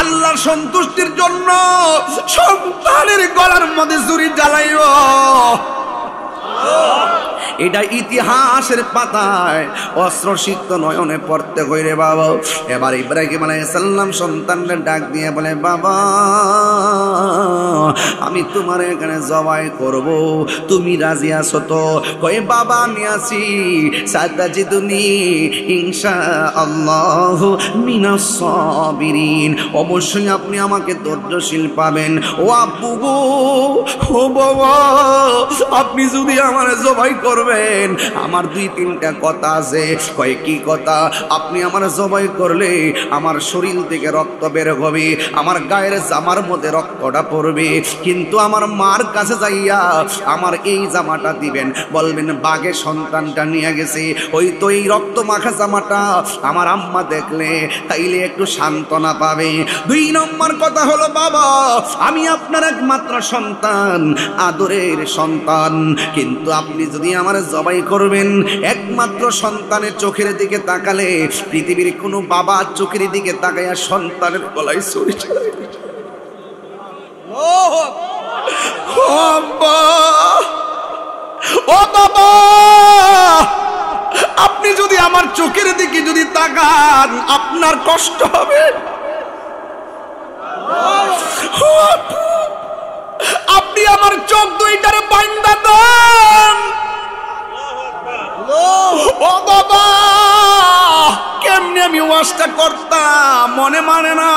আল্লাহর সন্তুষ্টির জন্য সন্তানের গলার মধ্যে ছুরি জ্বালাইও। এটা ইতিহাসের পাতায় অস্ত্রসিক্ত নয়নে পড়তে কইরে বাবা। এবার ইব্রাহিম আলাইহিস সালাম সন্তানদের ডাক দিয়ে বলে, বাবা আমি তোমার এখানে জবাই করব, তুমি রাজি আছো তো? কই বাবা আমি আছি, সাতাজিদুনি ইনশাআল্লাহ মিনাস সাবিরিন, অবশ্যই আপনি আমাকে ধৈর্যশীল পাবেন। ও আব্বু গো, ও বাবা, আপনি যদি আমার জবাই করবেন, আমার 2-3টা কথা আছে। কয় কি কথা? আপনি আমার জবাই করলে আমার শরীর থেকে রক্ত বের হবে, আমার গায়ের জামার মধ্যে রক্তটা পড়বে, কিন্তু আমার মার কাছে যাইয়া আমার এই জামাটা দিবেন, বলবেন বাঘে সন্তানটা নিয়ে গেছে, ওই তো এই রক্ত মাখা জামাটা আমার আম্মা দেখলে তাইলে একটু সান্ত্বনা পাবে। 2 নম্বর কথা হলো, বাবা আমি আপনার একমাত্র সন্তান, আদরের সন্তান, কিন্তু আপনি যদি আমার জবাই করবেন, একমাত্র সন্তানের চোখের দিকে তাকালে পৃথিবীর কোনো বাবা চোখের দিকে তাকাইয়া সন্তানের গলায় ছুরি চালায়। ও বাবা, আপনি যদি আমার চোখের দিকে যদি তাকান আপনার কষ্ট হবে। আপনি আমার চোখ 2টারে বাইন্ধা দেন। ও বাবা, কেমনে আমি ওয়াজটা করতাম মনে মানে না।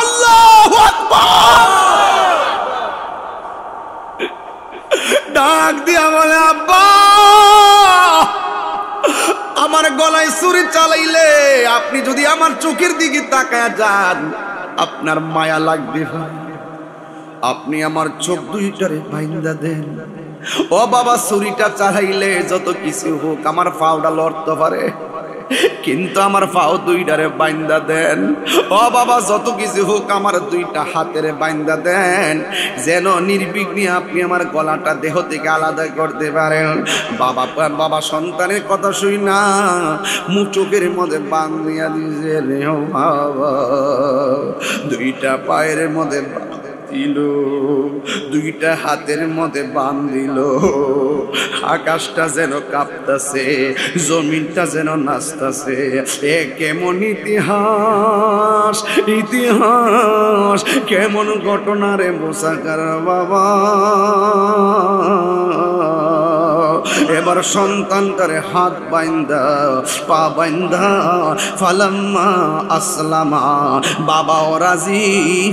আল্লাহু আকবার। ডাক দিয়া বলে, আব্বা আমার গলায় ছুরি চালাইলে আপনি যদি আমার চোখের দিকে তাকায় যান আপনার মায়া লাগবে, আপনি আমার চোখ 2টারে বাইন্ধা দেন। ও বাবা, ছুরিটা চালাইলে যত কিছু হোক আমার পাওটা লড়তে পারে, কিন্তু আমার পাও 2টারে বাইন্ধা দেন। ও বাবা, যত কিছু হোক আমার 2টা হাতের বাইন্ধা দেন, যেন নির্বিঘ্নে আপনি আমার গলাটা দেহ থেকে আলাদা করতে পারেন। বাবা সন্তানের কথা শুই না চোখের মধ্যে বান্ধিয়া দিছে রে বাবা, 2টা পায়ের মধ্যে দিল, 2টা হাতের মধ্যে বান্ধিল, আকাশটা যেন কাঁপতাছে, জমিনটা যেন নাচতাছে। এ কেমন ইতিহাস, ইতিহাস কেমন ঘটনা রে মোসাকার বাবা। এবার সন্তানটারে হাত বাইন্দা পা বাইন্দা ফালাম্মা আসলামা, বাবাও রাজি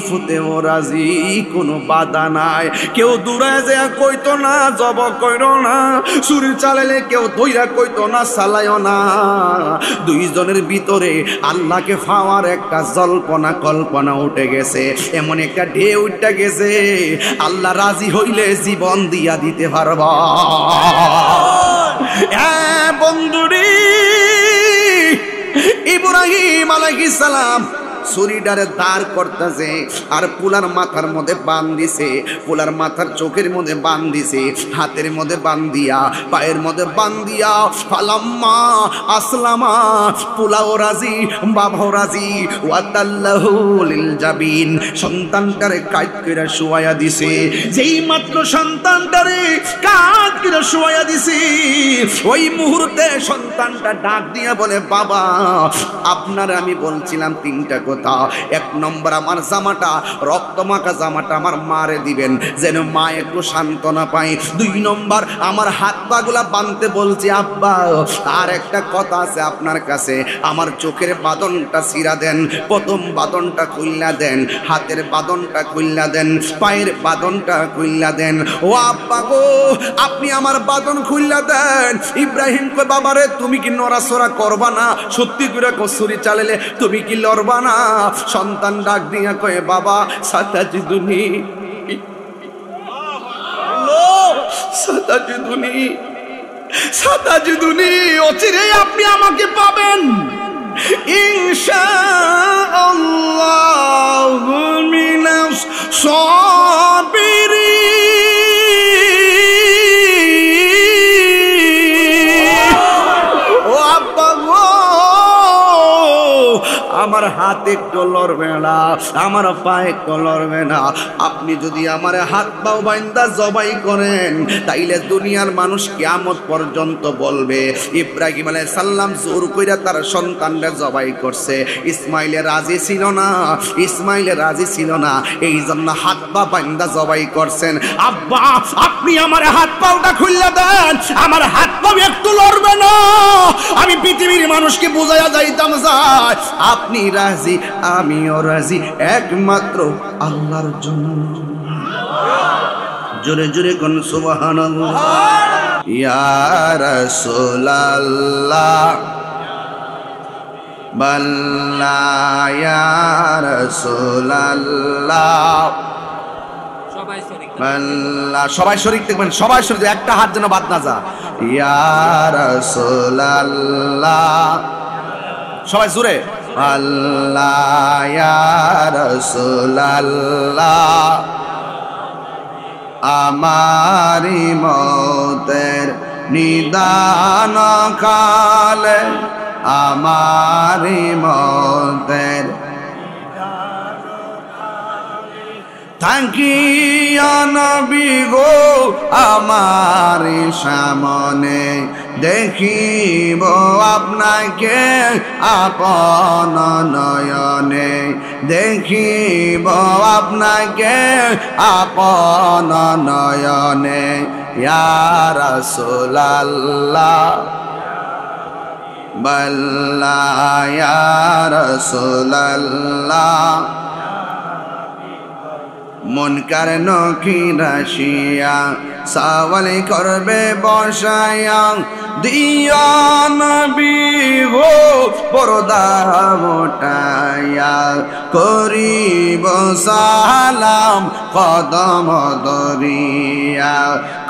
ফুতেও রাজি, কোনো বাধা নাই। কেউ দূরায় যায় কইতো না জব কইরো না, ছুরি চালাইলে কেউ দইরা কইতো না চালাইও না। 2 জনের ভিতরে আল্লাহকে পাওয়ার একটা জল্পনা কল্পনা উঠে গেছে, এমন একটা ঢেউ উঠে গেছে, আল্লাহ রাজি হইলে জীবন দিয়া দিতে পারবা। বন্ধুরি, ইব্রাহিম আলাইহিস সালাম ছুরিটারে দাঁড় করতেছে আর পুলার মাথার মধ্যে বান দিছে, পুলার মাথার চোখের মধ্যে বান দিছে, হাতের মধ্যে বান দিয়া, পায়ের মধ্যে বান দিয়া ফালাম্মা আসলামা, পুলাও রাজি বাবাও রাজি, ওয়াতাল্লাহু লিল জাবিন, সন্তানটারে কাঁধ কইরা শুয়াইয়া দিছে। যেই মাত্র সন্তানটারে কাঁধ কইরা শুয়াইয়া দিছে, ওই মুহূর্তে সন্তানটা ডাক দিয়া বলে, বাবা আপনার আমি বলছিলাম 3টা কথা। 1 নম্বর, আমার জামাটা রক্তমাখা জামাটা আমার মারে দিবেন যেন মা একটু সান্ত্বনা পায়। 2 নম্বর, আমার হাত পাগুলা বাঁধতে বলছি আব্বা। আর একটা কথা আছে আপনার কাছে, আমার চোখের বাঁধনটা ছিঁড়া দেন, প্রথম বাঁধনটা খুললা দেন, হাতের বাঁধনটা খুললা দেন, পায়ের বাঁধনটা খুললা দেন। ও আব্বা গো, আপনি আমার বাঁধন খুললা দেন। ইব্রাহিম কই, বাবারে তুমি কি নড়াচড়া করবা না? সত্যি করে ছুরি চালালে তুমি কি লড়বা না? সন্তান ডাক দিয়া কয়ে, বাবা সাতাজিদুনি সাতাজিদুনি সাতাজিদুনি, অচিরেই আপনি আমাকে পাবেন ইনশাআল্লাহু মিনাস সাবিরিন। ও আব্বা গো, আমার হাত হাত একটু লড়বে না, আমার পা একটু লড়বে না। আপনি যদি আমার হাত পাও বাইন্দা জবাই করেন, তাইলে দুনিয়ার মানুষ কিয়ামত পর্যন্ত বলবে ইব্রাহিম আলাইহিস সালাম জোর কইরা তার সন্তানরা জবাই করছে। ইসমাইলের রাজি ছিল না, ইসমাইলের রাজি ছিল না, এই জন্য হাত পা বাইন্দা জবাই করছেন। আব্বা আপনি আমার হাত পাওটা খুললে দেন, আমার হাত পা একটু লড়বে না, আমি পৃথিবীর মানুষকে বুঝাইয়া যাইতাম যায় আপনি রাজি আমিও রাজি, একমাত্র আল্লাহর জন্য। জোরে জোরে কোন সুবহানাল্লাহ। ইয়া রাসূলুল্লাহ বাল্লা ইয়া রাসূলুল্লাহ বাল্লা। সবাই শরীক দেখবেন, সবাই শরীক, একটা হাত যেন বাদ না যা। ইয়া রাসূলুল্লাহ, সবাই জোরে আল্লাহ ইয়া রাসূলুল্লাহ, আমারি মতের নিদান কালে, আমারি মতের থাকিয়া নবী গো আমার সামনে, দেখিব আপনাকে আপন নয়নে, দেখিব আপনাকে আপন নয়নে। ইয়া রাসূলুল্লাহ বাল্লা ইয়া রাসূলুল্লাহ, মুনকার নকির আসিয়া সওয়াল করবে বসায়া, দিয়া নবী গো পর্দা মোটায়া, করিব সালাম কদম দরিয়া,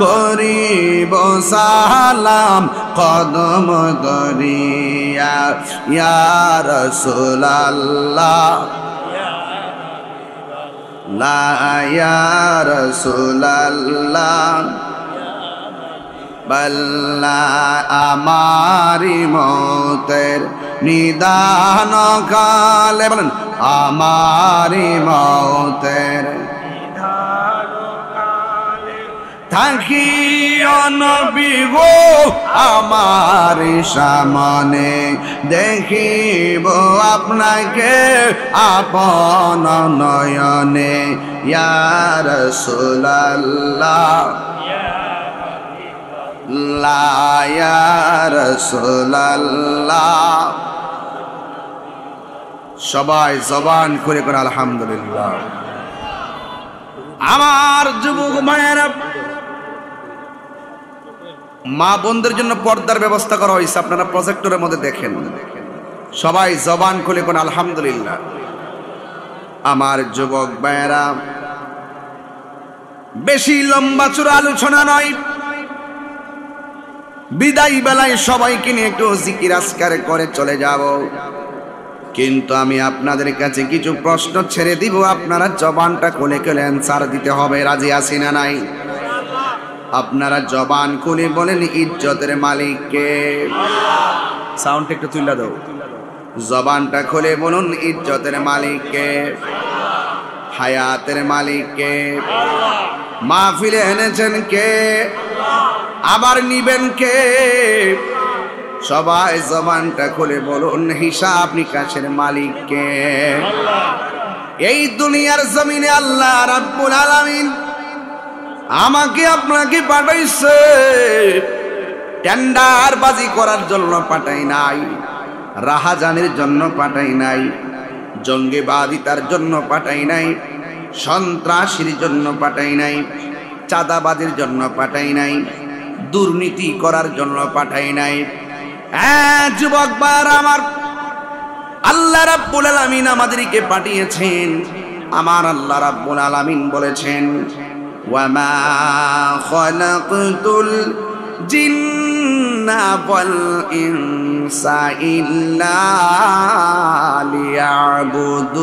করিব সালাম কদম দরিয়া। ইয়া রাসূলুল্লাহ লা ইয়া রাসূলুল্লাহ বাল্লা, আমারি মতের নিদান কালে, বলেন আমারি মতের থাকিয়া নবী গো আমার সামনে, দেখিব আপনাকে আপন নয়নে। ইয়া রাসূলুল্লাহ লা ইয়া রাসূলুল্লাহ। সবাই জবান করে করে আলহামদুলিল্লাহ। আমার যুবক ভাইয়েরা, মা বোনদের জন্য পর্দার ব্যবস্থা করা হয়েছে, আপনারা প্রজেক্টরের মধ্যে দেখেন। সবাই জবান খুলে কোন আলহামদুলিল্লাহ। আমার যুবক ভাইয়েরা, বেশি লম্বা চূড়া আলোচনা নয়, বিদায় বেলায় সবাইকে নিয়ে একটু জিকির আজকার করে চলে যাব, কিন্তু আমি আপনাদের কাছে কিছু প্রশ্ন ছেড়ে দিব, আপনারা জবানটা খুলে খুলে অ্যানসার দিতে হবে। রাজি আছি না নাই? আপনারা জবান খুলে বলেন ইজ্জতের মালিক কে? সাউন্ড একটু তুলে দাও। জবানটা খুলে বলুন ইজ্জতের মালিক কে? হায়াতের মালিক কে? মাহফিলে এনেছেন কে? আবার নিবেন কে? সবাই জবানটা খুলে বলুন হিসাব নিকাশের মালিক কে? এই দুনিয়ার জমিনে আল্লাহ রাব্বুল আলামিন আমাকে আপনাকে পাঠাইছে, টেন্ডার বাজি করার জন্য পাঠাই নাই, রাহাজানির জন্য পাঠাই নাই, জঙ্গিবাদিতার জন্য পাঠাই নাই, সন্ত্রাসীর জন্য পাঠাই নাই, চাঁদাবাজির জন্য পাঠাই নাই, দুর্নীতি করার জন্য পাঠাই নাই। যুবক ভাইরা আমার, আল্লাহ রাব্বুল আলামিন আমাদেরকে পাঠিয়েছেন। আমার আল্লাহ রাব্বুল আলামিন বলেছেন, ওয়ামা খালাকতুল জিন্না ওয়াল ইনসা ইল্লা লিয়াবুদুন।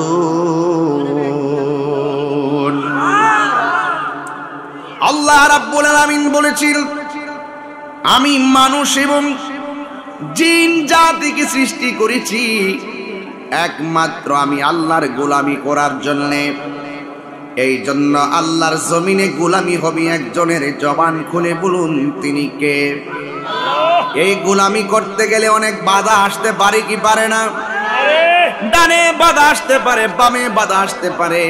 আল্লাহ রাব্বুল আলামিন বলেছিল, আমি মানুষ এবং জিন জাতিকে সৃষ্টি করেছি একমাত্র আমি আল্লাহর গোলামি করার জন্যে। এই জন্য আল্লাহর জমিনে গোলামি হবে একজনের, জবান খুলে বলুন তিনি কে? এই গোলামি করতে গেলে অনেক বাধা আসতে পারে কি পারে না? ডানে বাধা আসতে পারে, বামে বাধা আসতে পারে।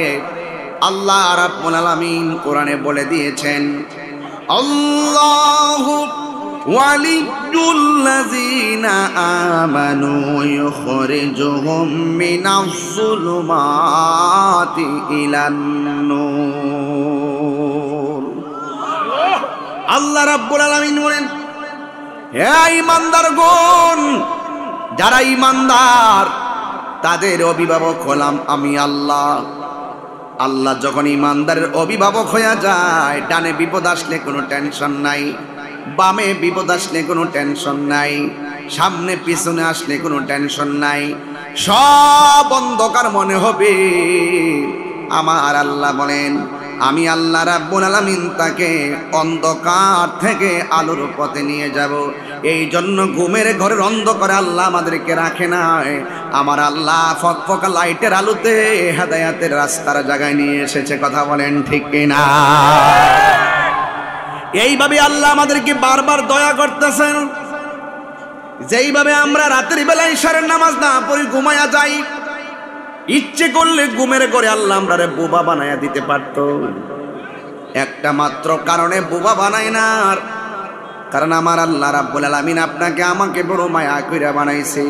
আল্লাহ রাব্বুল আলামিন কোরআনে বলে দিয়েছেন, আল্লাহু ওয়ালিয়ুল্লাযীনা আমানু ইউখরিজুহুম মিনাজ যুলুমাতি ইলান নূর। আল্লাহ রাব্বুল আলামিন বলেন, হে ঈমানদারগণ, যারা ঈমানদার তাদের অভিভাবক হলাম আমি আল্লাহ। আল্লাহ যখন ঈমানদারের অভিভাবক হয়ে যায়, ডানে বিপদ আসলে কোনো টেনশন নাই, বামে বিপদ আসলে কোনো টেনশন নাই, সামনে পিছনে আসলে কোনো টেনশন নাই, সব অন্ধকার মনে হবে। আমার আল্লাহ বলেন, আমি আল্লাহ রাব্বুল আলামিন তাকে অন্ধকার থেকে আলোর পথে নিয়ে যাব। এই জন্য ঘুমের ঘরের অন্ধকারে আল্লাহ আমাদেরকে রাখে নাই। আমার আল্লাহ ফকফকা লাইটের আলোতে হেদায়েতের রাস্তার জায়গায় নিয়ে এসেছে। কথা বলেন ঠিক কিনা? এইভাবে আল্লাহ আমাদেরকে বারবার দয়া করতেছেন। যেইভাবে আমরা রাতের বেলায় ইশারের নামাজ না পড়ে ঘুমায়া যাই, ইচ্ছে করলে ঘুমের ঘরে আল্লাহ আমরারে বোবা বানায়া দিতে পারতো। একটা মাত্র কারণে বোবা বানায় না, কারণ আমার আল্লাহ রাব্বুল আলামিন আপনাকে আমাকে বড় মায়া কইরা বানাইছে।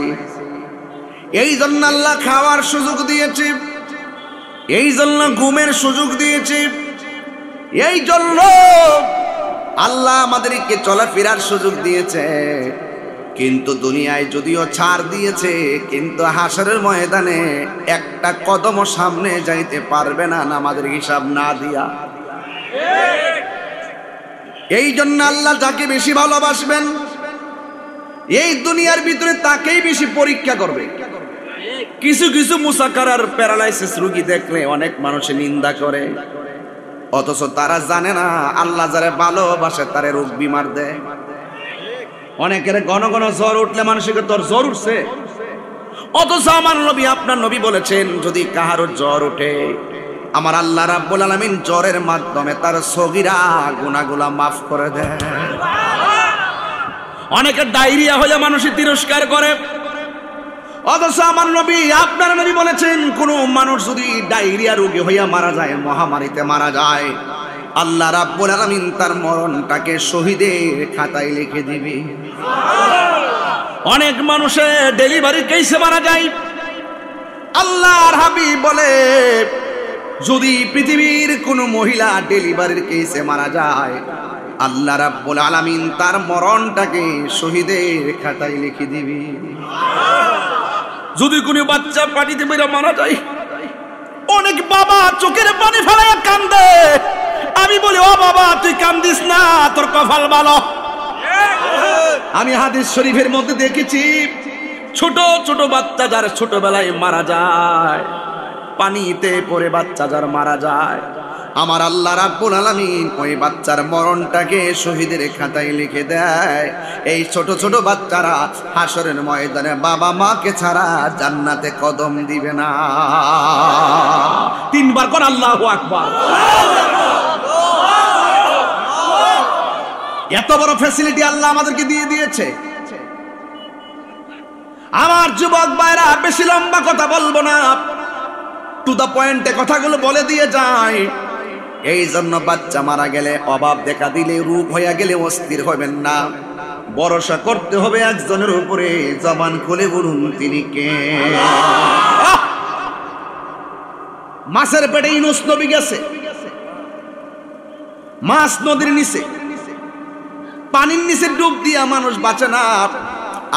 এই জন্য আল্লাহ খাওয়ার সুযোগ দিয়েছে, এই জন্য ঘুমের সুযোগ দিয়েছে, এই জন্য আল্লাহ আমাদেরকে চলাফেরার সুযোগ দিয়েছে। কিন্তু দুনিয়ায় যদিও ছাড় দিয়েছে, কিন্তু হাসরের ময়দানে একটা কদম সামনে যাইতে পারবে না আমাদের হিসাব না দিয়া। এই জন্য আল্লাহ যাকে বেশি ভালোবাসবেন এই দুনিয়ার ভিতরে তাকেই বেশি পরীক্ষা করবে। কিছু কিছু মুসাকারার প্যারালাইসিস রোগী দেখলে অনেক মানুষে নিন্দা করে, অথচ তারা জানে না আল্লাহ যারা ভালোবাসে তারে রোগ বিমার দেয়। অনেকের ঘন ঘন জ্বর উঠলে মানুষকে তোর জ্বর উঠছে, অথচ আমার নবী আপনার নবী বলেছেন যদি কাহারও জ্বর ওঠে আমার আল্লাহ রাব্বুল আলামিন জ্বরের মাধ্যমে তার সগীরা গুনাহগুলো মাফ করে দেয়। অনেকের ডায়রিয়া হলে মানুষই তিরস্কার করে, অথচ আমার নবী আপনার নবী বলেছেন কোন মানুষ যদি ডায়রিয়া রোগী হইয়া মারা যায়, মহামারীতে মারা যায়, আল্লাহ রাব্বুল আলামিন তার মরণটাকে শহীদের খাতায় লিখে দিবে। অনেক মানুষের ডেলিভারি কেসে মারা যায়, আল্লাহর হাবিব বলে যদি পৃথিবীর কোন মহিলা ডেলিভারির কেসে মারা যায়, আল্লাহ রাব্বুল আলামিন তার মরণটাকে শহীদের খাতায় লিখে দিবে। যদি কোনো বাচ্চা পাটিতে বেরা মারা যায়, অনেক বাবা চোখের পানি ফেলাইয়া কান্দে। আমি বলি ও বাবা তুই কান্দিস না, তোর কপাল ভালো। আমি হাদিস শরীফের মধ্যে দেখেছি ছোট ছোট বাচ্চা যার ছোটবেলায় মারা যায়, পানিতে পড়ে বাচ্চা যার মারা যায়, আমার আল্লাহ রাব্বুল আলামিন ওই বাচ্চার মরণটাকে শহীদের খাতায় লিখে দেয়। এই ছোট ছোট বাচ্চারা হাসরের ময়দানে বাবা মাকে ছাড়া জান্নাতে কদম দিবে না। তিনবার কোন আল্লাহু আকবার। এত বড় ফ্যাসিলিটি আল্লাহ আমাদেরকে দিয়ে দিয়েছে। আমার যুবক ভাইরা বেশি লম্বা কথা বলবো না, টু দা পয়েন্টে কথাগুলো বলে দিয়ে যায়। এই জন্য বাচ্চা মারা গেলে, অভাব দেখা দিলে, রোগ হইয়া গেলে অস্থির হবেন না, ভরসা করতে হবে একজনের উপরে। জবান খুলে বলুন তিনি কে? মাছের পেটে ইউনূস নবী গেছে, মাছ নদীর নিচে, পানির নিচে ডুব দিয়া মানুষ বাঁচে না।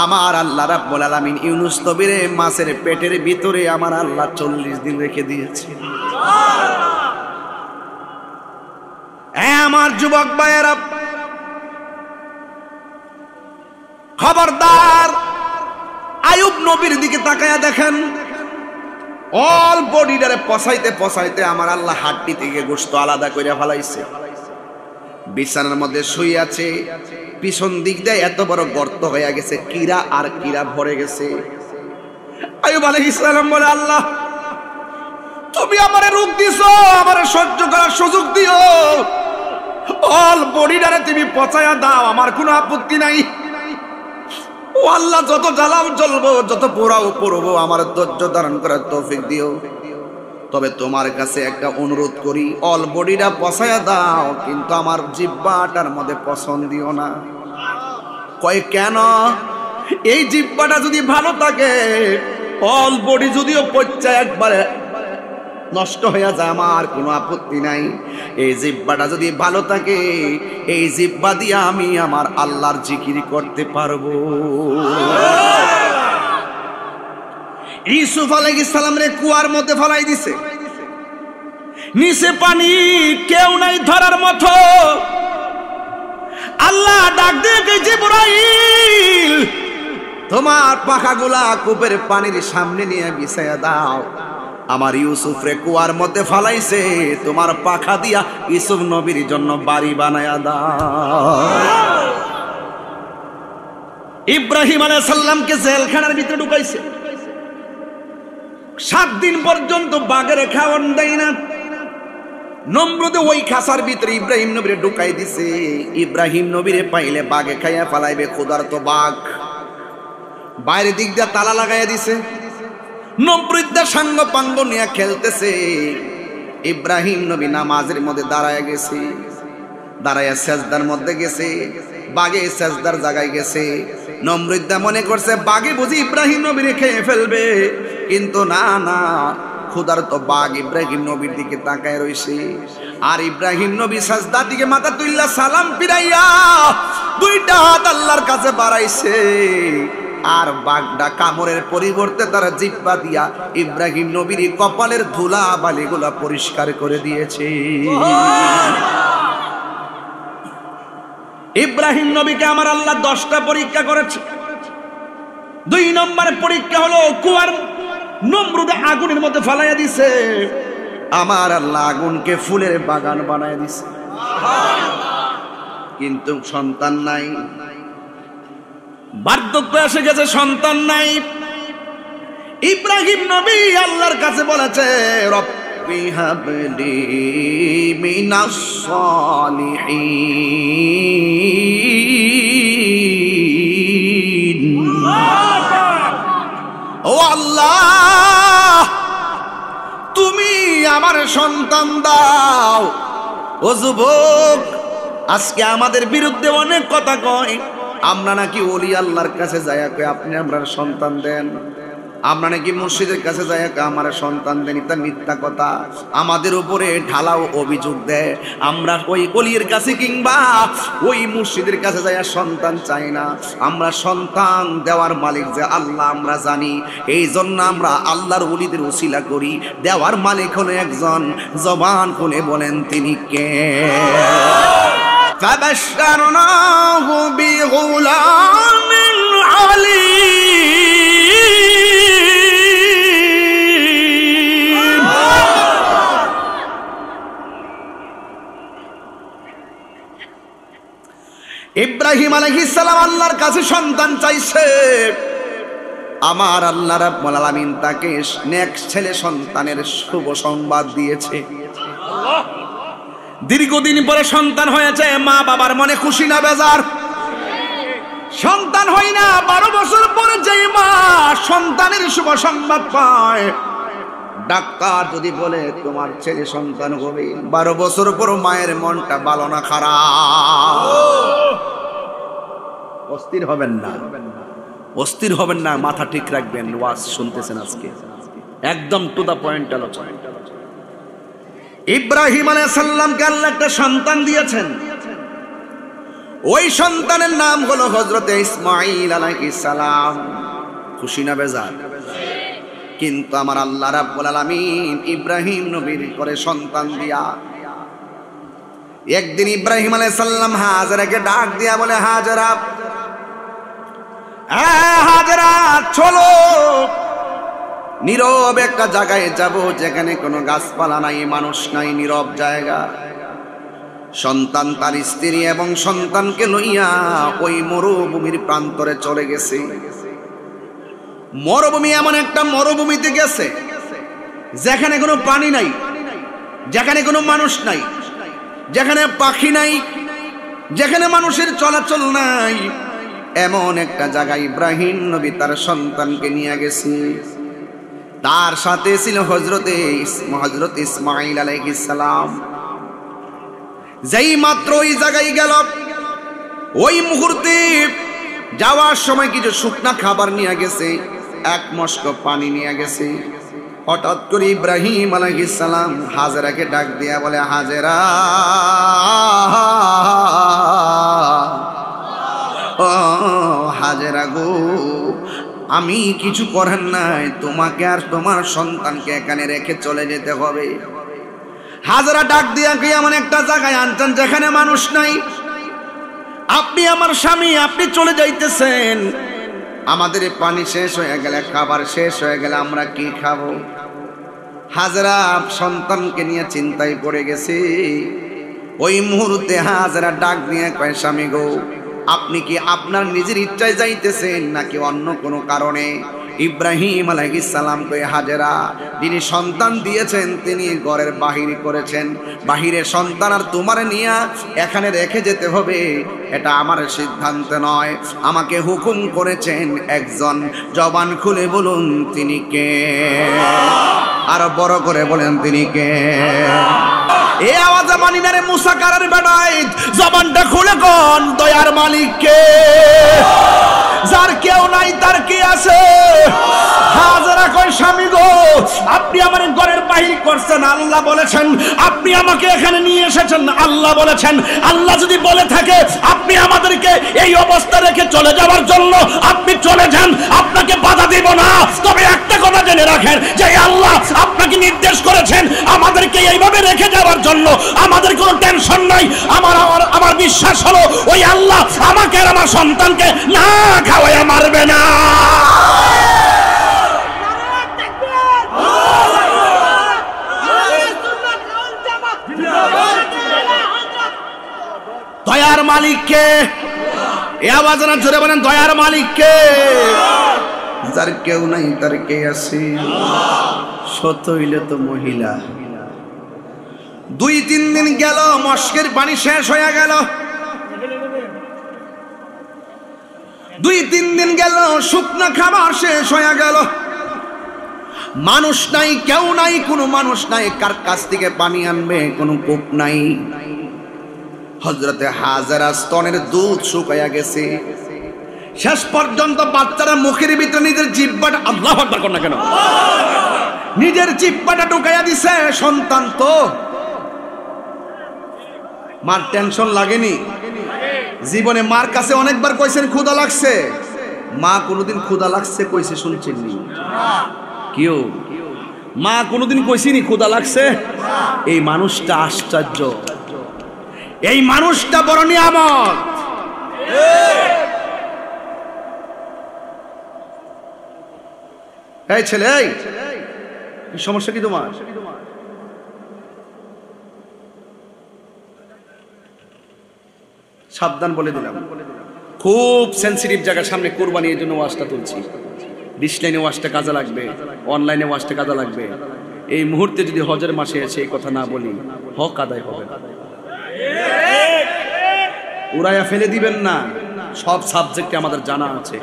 আমার আল্লাহ রাব্বুল আলামিন ইউনূস নবীরে মাছের পেটের ভিতরে আমার আল্লাহ 40 দিন রেখে দিয়েছে। আমার যুবক ভাইয়েরা খবরদার, আইয়ুব নবীর দিকে তাকায়া দেখেন, অল বডিটারে পচাইতে পচাইতে আমার আল্লাহ হাড্ডি থেকে গোশত আলাদা করে ফেলাইছে। বিছানার মধ্যে শুয়ে আছে, পিছন দিক দিয়ে এত বড় গর্ত হয়ে গেছে, কীরা আর কীরা ভরে গেছে। আইয়ুব আলাইহিস সালাম বলে, আল্লাহ তুমি আমারে রূপ দিছো, আমারে সহ্য করার সুযোগ দিও, অল বডিটারে তুমি পচায়া দাও, আমার কোনো আপত্তি নাই। ও আল্লাহ, যত জ্বালাও জ্বলবো, যত পোড়াও পড়বো, আমার ধৈর্য ধারণ করার তৌফিক দিও। তবে তোমার কাছে একটা অনুরোধ করি, অল বডিটা পচায়া দাও, কিন্তু আমার জিহ্বাটার মধ্যে পছন্দ দিও না। কয় কেন? এই জিহ্বাটা যদি ভালো থাকে, অল বডি যদিও পচা একবারে নষ্ট হয়ে যায়, আমার কোনো আপত্তি নাই। এই জিহ্বাটা যদি ভালো থাকে, এই জিহ্বা দিয়ে আমি আমার আল্লাহর জিকির করতে পারবো। ইউসুফ আলাইহিস সালাম রে কুয়ার মধ্যে ফেলাই দিছে, নিচে পানি, কেউ নাই ধরার মতো। আল্লাহ ডাক দিয়ে, জিবরাইল তোমার পাখাগুলা কূপের পানির সামনে নিয়ে বিছায়া দাও, আমার ইউসুফ রে কুয়ার মধ্যে ফালাইছে, তোমার পাখা দিয়া ইউসুফ নবীর জন্য বাড়ি বানায়া দাও। ইব্রাহিম আলাইহিস সালামকে জেলখানার ভিতরে ঢুকাইছে, 7 দিন পর্যন্ত বাঘের খাওয়ান দেয় না। নমরুদে ওই খাসার ভিতরে ইব্রাহিম নবীরে ঢুকাই দিছে। ইব্রাহিম নবীরে পাইলে বাঘে খাইয়া ফালাইবে, ক্ষুধার্ত বাঘ। বাইরের দিক দিয়ে তালা লাগাইয়া দিছে, নমরুদদের সাঙ্গ পাঙ্গ নিয়ে খেলতেছে। ইব্রাহিম নবী নামাজের মধ্যে দাঁড়ায় গেছে, দাঁড়াইয়া সেজদার মধ্যে গেছে, বাঘে সেজদার জায়গায় গেছে। নমরুদদা মনে করছে বাঘে বুঝি ইব্রাহিম নবীরে খেয়ে ফেলবে, কিন্তু না না, ক্ষুধার্ত বাঘ ইব্রাহিম নবীর দিকে তাকায় রইছে। আর ইব্রাহিম নবী সাজদা দিকে মাথা তুইল্লা সালাম ফিরাইয়া 2টা হাত আল্লাহর কাছে বাড়াইছে। আর বাঘটা কামড়ের পরিবর্তে তার জিহ্বা দিয়া ইব্রাহিম নবীর কপালের ধুলা বালিগুলা পরিষ্কার করে দিয়েছে। ইব্রাহিম নবীকে আমার আল্লাহ 10টা পরীক্ষা করেছে। 2 নম্বরের পরীক্ষা হলো কুয়ার নমরুদে আগুনের মধ্যে ফালাইয়া দিছে, আমার আল্লাহ আগুনকে ফুলের বাগান বানায় দিছে, কিন্তু সন্তান নাই। বার্ধক্য এসে গেছে, সন্তান নাই। ইব্রাহিম নবী আল্লাহর কাছে বলেছে, রব্বি হাবলি মিনাস সালিহিন। ও আল্লাহ, তুমি আমার সন্তান দাও। ও যুবক, আজকে আমাদের বিরুদ্ধে অনেক কথা কয়, আমরা নাকি ওলি আল্লাহর কাছে যাইয়া কই আপনি আমরা সন্তান দেন, আমরা নাকি মুর্শিদের কাছে যাইয়া কই আমার সন্তান দেন। এটা মিথ্যা কথা, আমাদের উপরে ঢালাও অভিযোগ দেয়। আমরা ওই ওলির কাছে কিংবা ওই মুর্শিদের কাছে যাইয়া সন্তান চাই না, আমরা সন্তান দেওয়ার মালিক যে আল্লাহ আমরা জানি। এই জন্য আমরা আল্লাহর ওলিদের উসিলা করি। দেওয়ার মালিক হলো একজন, জবান খুলে বলেন তিনি কে? فبشرناه بغلام عليم। ইব্রাহিম আলাইহিস সালাম আল্লাহর কাছে সন্তান চাইছে, আমার আল্লাহ রাব্বুল আলামিন তাকে নেক ছেলে সন্তানের শুভ সংবাদ দিয়েছে। দীর্ঘদিন পরে সন্তান হয়েছে, মা বাবার মনে খুশি না বেজার? সন্তান হয় না, 12 বছর পরে যে মা সন্তানের শুভ সংবাদ পায়, ডাক্তার যদি বলে তোমার ছেলে সন্তান হবে, 12 বছর পর মায়ের মনটা ভালো না খারাপ? অস্থির হবেন না, অস্থির হবেন না, মাথা ঠিক রাখবেন। ওয়াজ শুনতেছেন আজকে, একদম টু দা পয়েন্ট আলোচনা। ইব্রাহিম আলাইহিস সালামকে আল্লাহ একটা সন্তান দিয়েছেন, ওই সন্তানের নাম হলো হযরতে ইসমাঈল আলাইহিস সালাম। খুশি না বেজার? কিন্তু আমার আল্লাহ রাব্বুল আলামিন ইব্রাহিম নবীর করে সন্তান দিয়া, একদিন ইব্রাহিম আলাইহিস সালাম হাজেরাকে ডাক দিয়া বলে, হাজেরা, হাজেরা চলো, নীরব একটা জায়গায় যাব, যেখানে কোনো গাছপালা নাই, মানুষ নাই, নীরব জায়গা। সন্তান তার স্ত্রী এবং সন্তানকে লইয়া ওই মরুভূমির প্রান্তরে চলে গেছে। মরুভূমি এমন একটা মরুভূমিতে গেছে যেখানে কোনো পানি নাই, যেখানে কোনো মানুষ নাই, যেখানে পাখি নাই, যেখানে মানুষের চলাচল নাই, এমন একটা জায়গায় ইব্রাহিম নবী তার সন্তানকে নিয়ে গেছে। তার সাথে ছিল হযরত ইসমাঈল আলাইহিস সালাম। যেই মাত্র ওই জায়গায় গেল, ওই মুহূর্তে যাওয়ার সময় কিছু শুকনা খাবার নিয়ে গেছে, এক মশক পানি নিয়ে গেছে। হঠাৎ করে ইব্রাহিম আলাইহিস সালাম হাজেরাকে ডাক দিয়া বলে, হাজেরা, ও হাজেরা গো, আমি কিছু করার নাই, তোমাকে আর তোমার সন্তানকে এখানে রেখে চলে যেতে হবে। হাজেরা ডাক দিয়া কি এমন একটা জায়গায় আনছেন যেখানে মানুষ নাই, আপনি আমার স্বামী, আপনি চলে যাইতেছেন, আমাদের পানি শেষ হয়ে গেলে, খাবার শেষ হয়ে গেলে আমরা কি খাবো? হাজেরা সন্তানকে নিয়ে চিন্তায় পড়ে গেছে। ওই মুহূর্তে হাজেরা ডাক দিয়ে কয়, স্বামী গো, আপনি কি আপনার নিজের ইচ্ছায় যাইতেছেন নাকি অন্য কোনো কারণে? ইব্রাহিম আলাইহিস সালাম কয়, হাজেরা, যিনি সন্তান দিয়েছেন তিনি ঘরের বাহির করেছেন, বাহিরে সন্তান আর তোমার নিয়ে এখানে রেখে যেতে হবে এটা আমার সিদ্ধান্ত নয়, আমাকে হুকুম করেছেন একজন। জবান খুলে বলুন তিনি কে? আর বড় করে বলেন তিনি কে? এই আওয়াজে মানি না রে মুসা কারার বেড়াই, জবানটা খুলে কোন দয়ার মালিক কে? যার কেউ নাই তার কি আছে? হাজেরা কয়, স্বামী গো, আপনি আমার ঘরের বাহির করছেন, আল্লাহ বলেছেন, আপনি আমাকে এখানে নিয়ে এসেছেন, আল্লাহ বলেছেন। আল্লাহ যদি বলে থাকে আপনি আমাদেরকে এই অবস্থা রেখে চলে যাওয়ার জন্য, আপনি চলে যান, আপনাকে বাধা দিব না। তবে একটা কথা জেনে রাখেন যে আল্লাহ আপনাকে নির্দেশ করেছেন আমাদেরকে এইভাবে রেখে যাওয়ার জন্য, আমাদের কোনো টেনশন নাই। আমার বিশ্বাস হলো ওই আল্লাহ আমাকে আর আমার সন্তানকে না খাওয়াইয়া মারবে না। দয়ার মালিককে এই আওয়াজ না জোরে বলেন, দয়ার মালিককে? যার কেউ নাই তার কে আছে? সত হইলে তো মহিলা। 2-3 দিন গেল, মশকের পানি শেষ হয়ে গেল। 2-3 দিন গেল, শুকনা খাবার শেষ হয়ে গেল। মানুষ নাই, কেউ নাই, কোনো মানুষ নাই, কার কাছ থেকে পানি আনবে? কোনো কূপ নাই। হযরতে হাজেরা স্তনের দুধ শুকাইয়া গেছে। শেষ পর্যন্ত বাচ্চারা মুখের ভিতরে নিজের জিহ্বাটা, আল্লাহু আকবার কর না কেন, নিজের জিহ্বাটা ঢুকাইয়া দিছে। সন্তান তো, মার টেনশন লাগেনি? জীবনে মার কাছে অনেকবার কইছেন ক্ষুধা লাগছে? মা কোনোদিন ক্ষুধা লাগছে কইছে শুনছেন নি? কেউ মা কোনোদিন কইছিনি ক্ষুধা লাগছে? এই মানুষটা আশ্চর্য, এই মানুষটা বড় নিয়ামত। এই ছেলে, এই সমস্যা কি তোমার? সাবধান বলে দিলাম, খুব সেন্সিটিভ জায়গা সামনে কোরবানি, এই জন্য ওয়াজটা তুলছি। ডিসলাইনে ওয়াজটা কাজে লাগবে, অনলাইনে ওয়াজটা কাজে লাগবে। এই মুহূর্তে যদি হজের মাসে এসে এই কথা না বলি, হক আদায় হবে না। উড়াইয়া ফেলে দিবেন না, সব সাবজেক্টে আমাদের জানা আছে,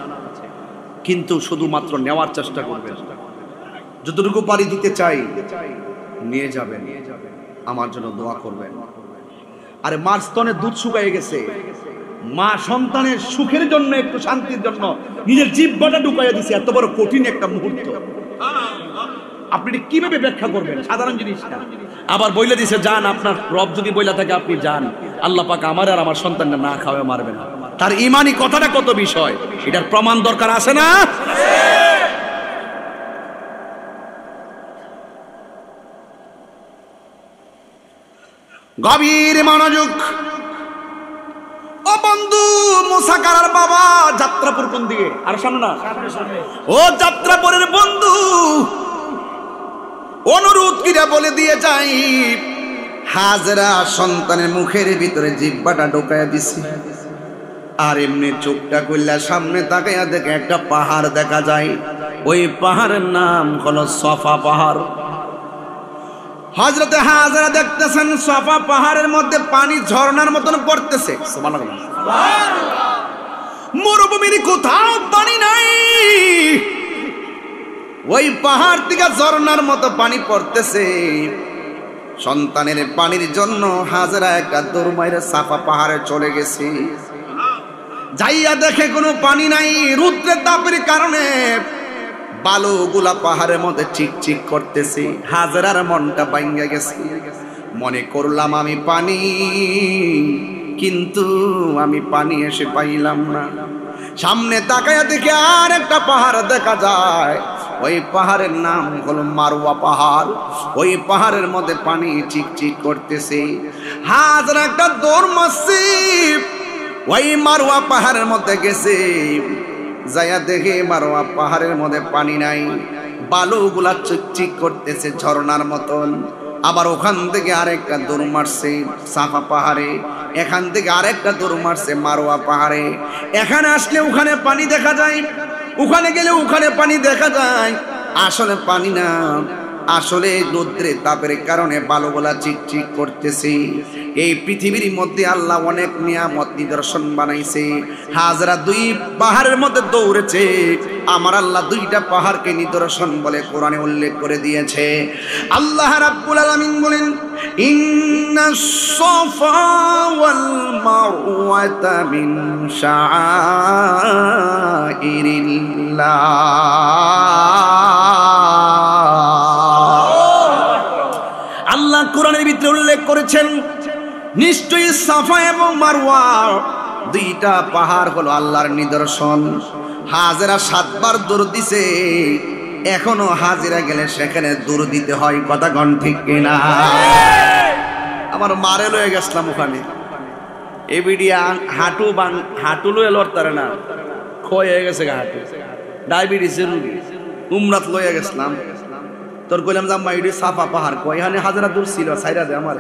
কিন্তু শুধুমাত্র নেওয়ার চেষ্টা করবেন। যতটুকু পারি দিতে চাই নিয়ে যাবেন, আমার জন্য দোয়া করবেন। আরে মার স্তনে দুধ শুকায় গেছে, মা সন্তানের সুখের জন্য, একটু শান্তির জন্য নিজের জিহ্বাটা ঢুকাইয়া দিছে। এত বড় কঠিন একটা মুহূর্ত, আপনি কিভাবে ব্যাখ্যা করবেন? সাধারণ জিনিস না। আবার বইলে দিছে যান, আপনার রব যদি বইলা থাকে আপনি যান, আল্লাহ পাক আমার আর আমার সন্তানটা না খাওয়া মারবে না। তার ইমানি কথাটা কত বিষয়, এটার প্রমাণ দরকার আছে না? গভীর মনোযোগ। ও বন্ধু, মুসা কারার বাবা যাত্রাপুর কোন দিকে? আর সামনে না, ও যাত্রাপুরের বন্ধু, অনুরোধ কিরা বলে দিয়ে যাই, হাজেরা সন্তানের মুখের ভিতরে জিহ্বাটা ঢোকায়া দিছে। আর এমনি চোখটা খুললা সামনে তাকাইয়া দেখে একটা পাহাড় দেখা যায়। ওই পাহাড়ের নাম হলো সফা পাহাড়। হযরতে হাজরা দেখতেছেন সফা পাহাড়ের মধ্যে পানি ঝর্ণার মতন পড়তেছে। সুবহানাল্লাহ। মরুভূমির কোথাও পানি নাই, ওই পাহাড় থেকে ঝর্ণার মতো পানি পড়তেছে। সন্তানের পানির জন্য হাজরা একটা দৌড় মাইরে সাফা পাহাড়ে চলে গেছে। যাইয়া দেখে কোনো পানি নাই, রৌদ্রের তাপের কারণে বালুগুলা পাহাড়ের মধ্যে চিকচিক করতেছে। হাজরার মনটা ভাঙ্গা গেছে, মনে করলাম আমি পানি, কিন্তু আমি পানি এসে পাইলাম না। সামনে তাকায়া দেখে আর একটা পাহাড় দেখা যায়। ওই পাহাড়ের নাম হলো মারওয়া পাহাড়। ওই পাহাড়ের মধ্যে পানি চিকচিক করতেছে। হাজরা একটা দৌড় মারছে, ওই মারওয়া পাহাড়ের মধ্যে গেছে। যাইয়া দেখে মারওয়া পাহাড়ের মধ্যে পানি নাই, বালুগুলা চিকচিক করতেছে ঝর্ণার মতন। আবার ওখান থেকে আরেকটা দৌড় মারছে সাফা পাহাড়ে, এখান থেকে আরেকটা দৌড় মারছে মারওয়া পাহাড়ে। এখানে আসলে ওখানে পানি দেখা যায়, ওখানে গেলে ওখানে পানি দেখা যায়। আসলে পানি না, আসলে রৌদ্রের তাপের কারণে বালুগুলা চিকচিক করতেছে। এই পৃথিবীর মধ্যে আল্লাহ অনেক নিয়ামত নিদর্শন বানাইছে। হাজরা দুই পাহাড়ের মধ্যে দৌড়েছে, আমার আল্লাহ দুইটা পাহাড়কে নিদর্শন বলে কোরআনে উল্লেখ করে দিয়েছে। আল্লাহ রাব্বুল আলামিন বলেন, ইন্নাস সাফা ওয়াল মারওয়াতা মিন শাআইরিল্লাহ। আল্লাহ কোরআনের ভিতরে উল্লেখ করেছেন, নিশ্চয়ই সাফা এবং মারওয়া দুইটা পাহাড় হলো আল্লাহর নিদর্শন। হাজরা 7 বার দৌড় দিছে, এখনো হাজিরা গেলে সেখানে দৌড় দিতে হয়। কথা কোন ঠিক কিনা? আমার মারে লয়ে গেছিলাম ওখানে, এবিডিয়া হাঁটু লয়ে লড়তারে না, ক্ষয় হয়ে গেছে হাঁটু, ডায়াবেটিসের রুগী। উমরাত লয়ে গেছিলাম, তোর কইলাম জাম্মা এটি সাফা পাহাড়, কয় এখানে হাজারা দূর ছিল, সাইরা দে আমার।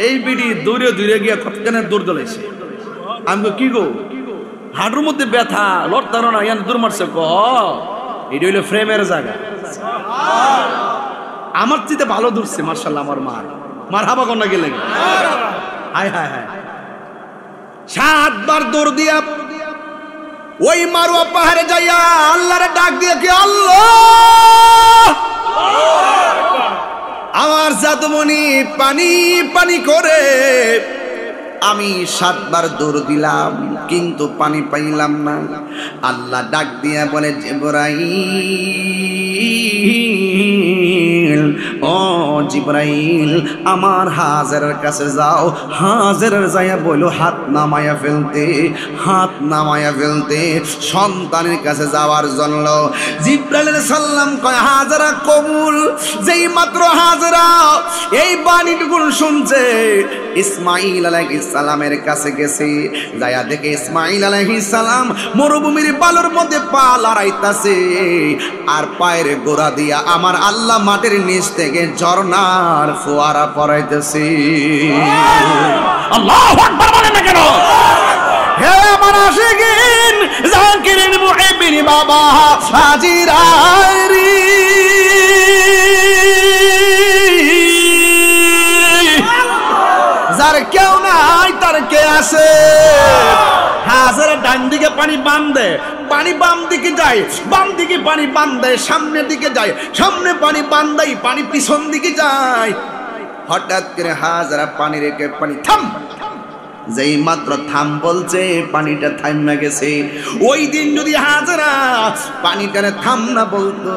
এই বিডি দূরে দূরে গিয়ে কতখানে দৌড় দৌড়াইছে। আমি কি গো, হাঁটুর মধ্যে ব্যথা, লড়তারো না, ইয়ান দূর মারছে। এটি হইলো ফ্রেমের জায়গা। আমার চিতে ভালো দূরছে মার্শাল্লাহ। আমার মার হাবা কন্যা গেলে হায় হায় হায় 7 বার দৌড় দিয়া ওই মারওয়া পাহাড়ে যাইয়া আল্লাহরে ডাক দিয়ে কি, আল্লাহ আমার জাদুমণি পানি পানি করে। আমি 7 বার দৌড় দিলাম, কিন্তু পানি পাইলাম না। আল্লাহ ডাক দিয়া বলে, জিবরাইল, ও জিবরাইল, আমার হাজেরের কাছে যাও। হাজেরের যাইয়া বলো হাত নামায়া ফেলতে, হাত নামায়া ফেলতে, সন্তানের কাছে যাওয়ার জন্য। জিবরাইল সাল্লাম কয়, হাজরা কবুল। যেই মাত্র হাজরা এই বাণীটুকু শুনছে, ইসমাইল আলাইহিস সালামের কাছে গেছে। যায়া দেখে ইসমাইল আলাইহিস সালাম মরুভূমির বালুর মধ্যে পা লড়াইতাছে, আর পায়ের গোড়া দিয়া আমার আল্লাহ মাটির নিচ থেকে ঝর্ণার ফোয়ারা পড়াইতেছে। আল্লাহু আকবার বলেন না কেন? হে আমার আশিকিন, জাকিরিন, মুহিবিন বাবা হাজিরারি, যার কেউ নাই তার কে আছে। হাজারা ডান দিকে পানি বাঁধে, পানি বাম দিকে যায়, বাম দিকে পানি বাঁধে, সামনের দিকে যায়, সামনে পানি বাঁধাই, পানি পিছন দিকে যায়। হঠাৎ করে হাজারা পানি রেখে পানি থাম, যেই মাত্র থাম বলছে পানিটা থামা গেছে। ওই দিন যদি হাজারা পানিটারে থাম না বলতো,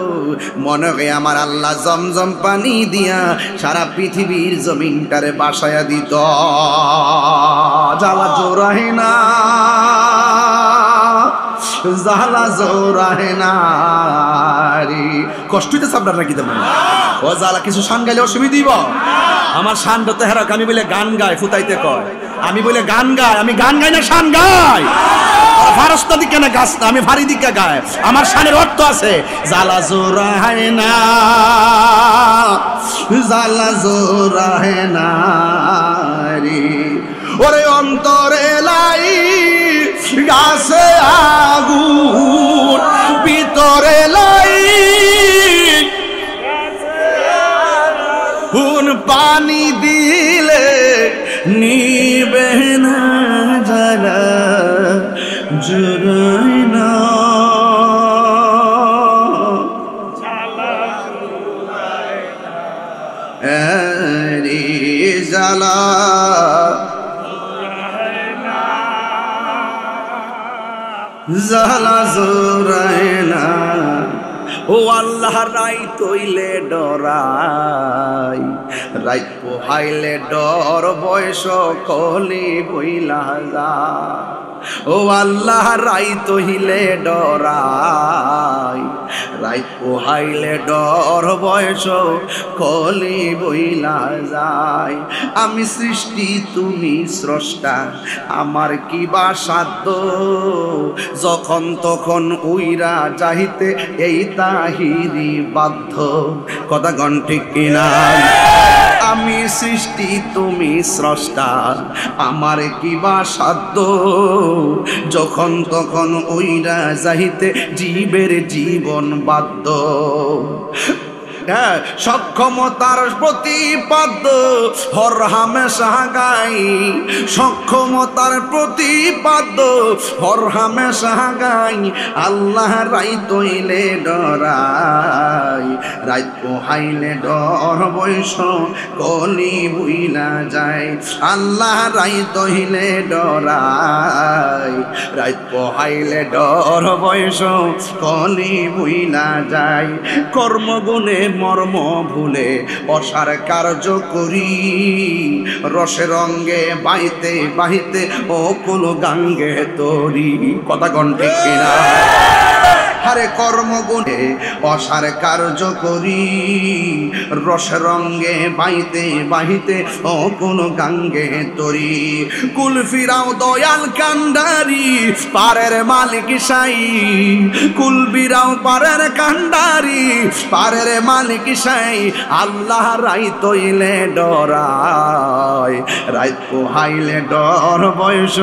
মনে হয় আমার আল্লাহ জমজম পানি দিয়া সারা পৃথিবীর জমিনটারে বাসায়া দিত। জ্বালা জোরাহে না, জ্বালা জোরাহে না রে। কষ্ট হইতেছে আপনার নাকি? তেমন ও জ্বালা কিছু শান গাইলে অসুবিধা দিব? আমার শানটা তো হেরাক, আমি বলে গান গায় ফুতাইতে কয়, আমি বলে গান গাই, আমি গান গাই না শান গাই। ফারস্তা দিকে না গাছ না, আমি ভারী দিকে গায়, আমার শানের অর্থ আছে। জ্বালা জোরাহে না, জ্বালা জোরাহে না রে। ওরে অন্তরে লাই গাছে আগুন ভিতরে লাই কোন পানি দিলে নিবে না জ্বালা জুড়াই না জ্বালা জ্বালা জোড়াই না ও আল্লাহ রাই তৈলে ডরাই রাইত পোহাইলে ডর বয়স কলি বইলা যা ও আল্লাহ রাই তহিলে ডরাই রাইত পোহাইলে ডর বয়স কলি বইলা যায় আমি সৃষ্টি তুমি স্রষ্টা আমার কি বা সাধ্য যখন তখন উইরা যাইতে এই তাহিরি বাধ্য কথা গণ ঠিক কিনা আমি সৃষ্টি তুমি স্রষ্টা আমার কি বা সাধ্য যখন তখন উইরা যাইতে জীবের জীবন বাধ্য সক্ষমতার প্রতিপাদ্য হর হামেশা গাই সক্ষমতার প্রতিপাদ্য হর হামেশা গাই আল্লাহ রাই তৈলে ডরাই রাইত পোহাইলে ডর বয়স কলি বুইলা যায় আল্লাহ রাই তৈলে ডরাই রাইত পোহাইলে ডর বয়স কলি বুইলা যায় কর্মগুণে মর্ম ভুলে অসার কার্য করি রসে রঙ্গে বাইতে বাহিতে ও কুল গাঙ্গে তরি কথা কণ্ঠে কিনা হারে কর্মগুণে অসার কার্য করি রস রঙ্গে বাইতে বাহিতে ও কোন গাঙ্গে তরি কুল ফিরাও দয়াল কান্ডারি পারের মালিক সাই কুল বিরাও পারের কান্ডারি পারের মালিক সাই আল্লাহ রাই তৈলে ডরায় রাইত পোহাইলে ডর বয়স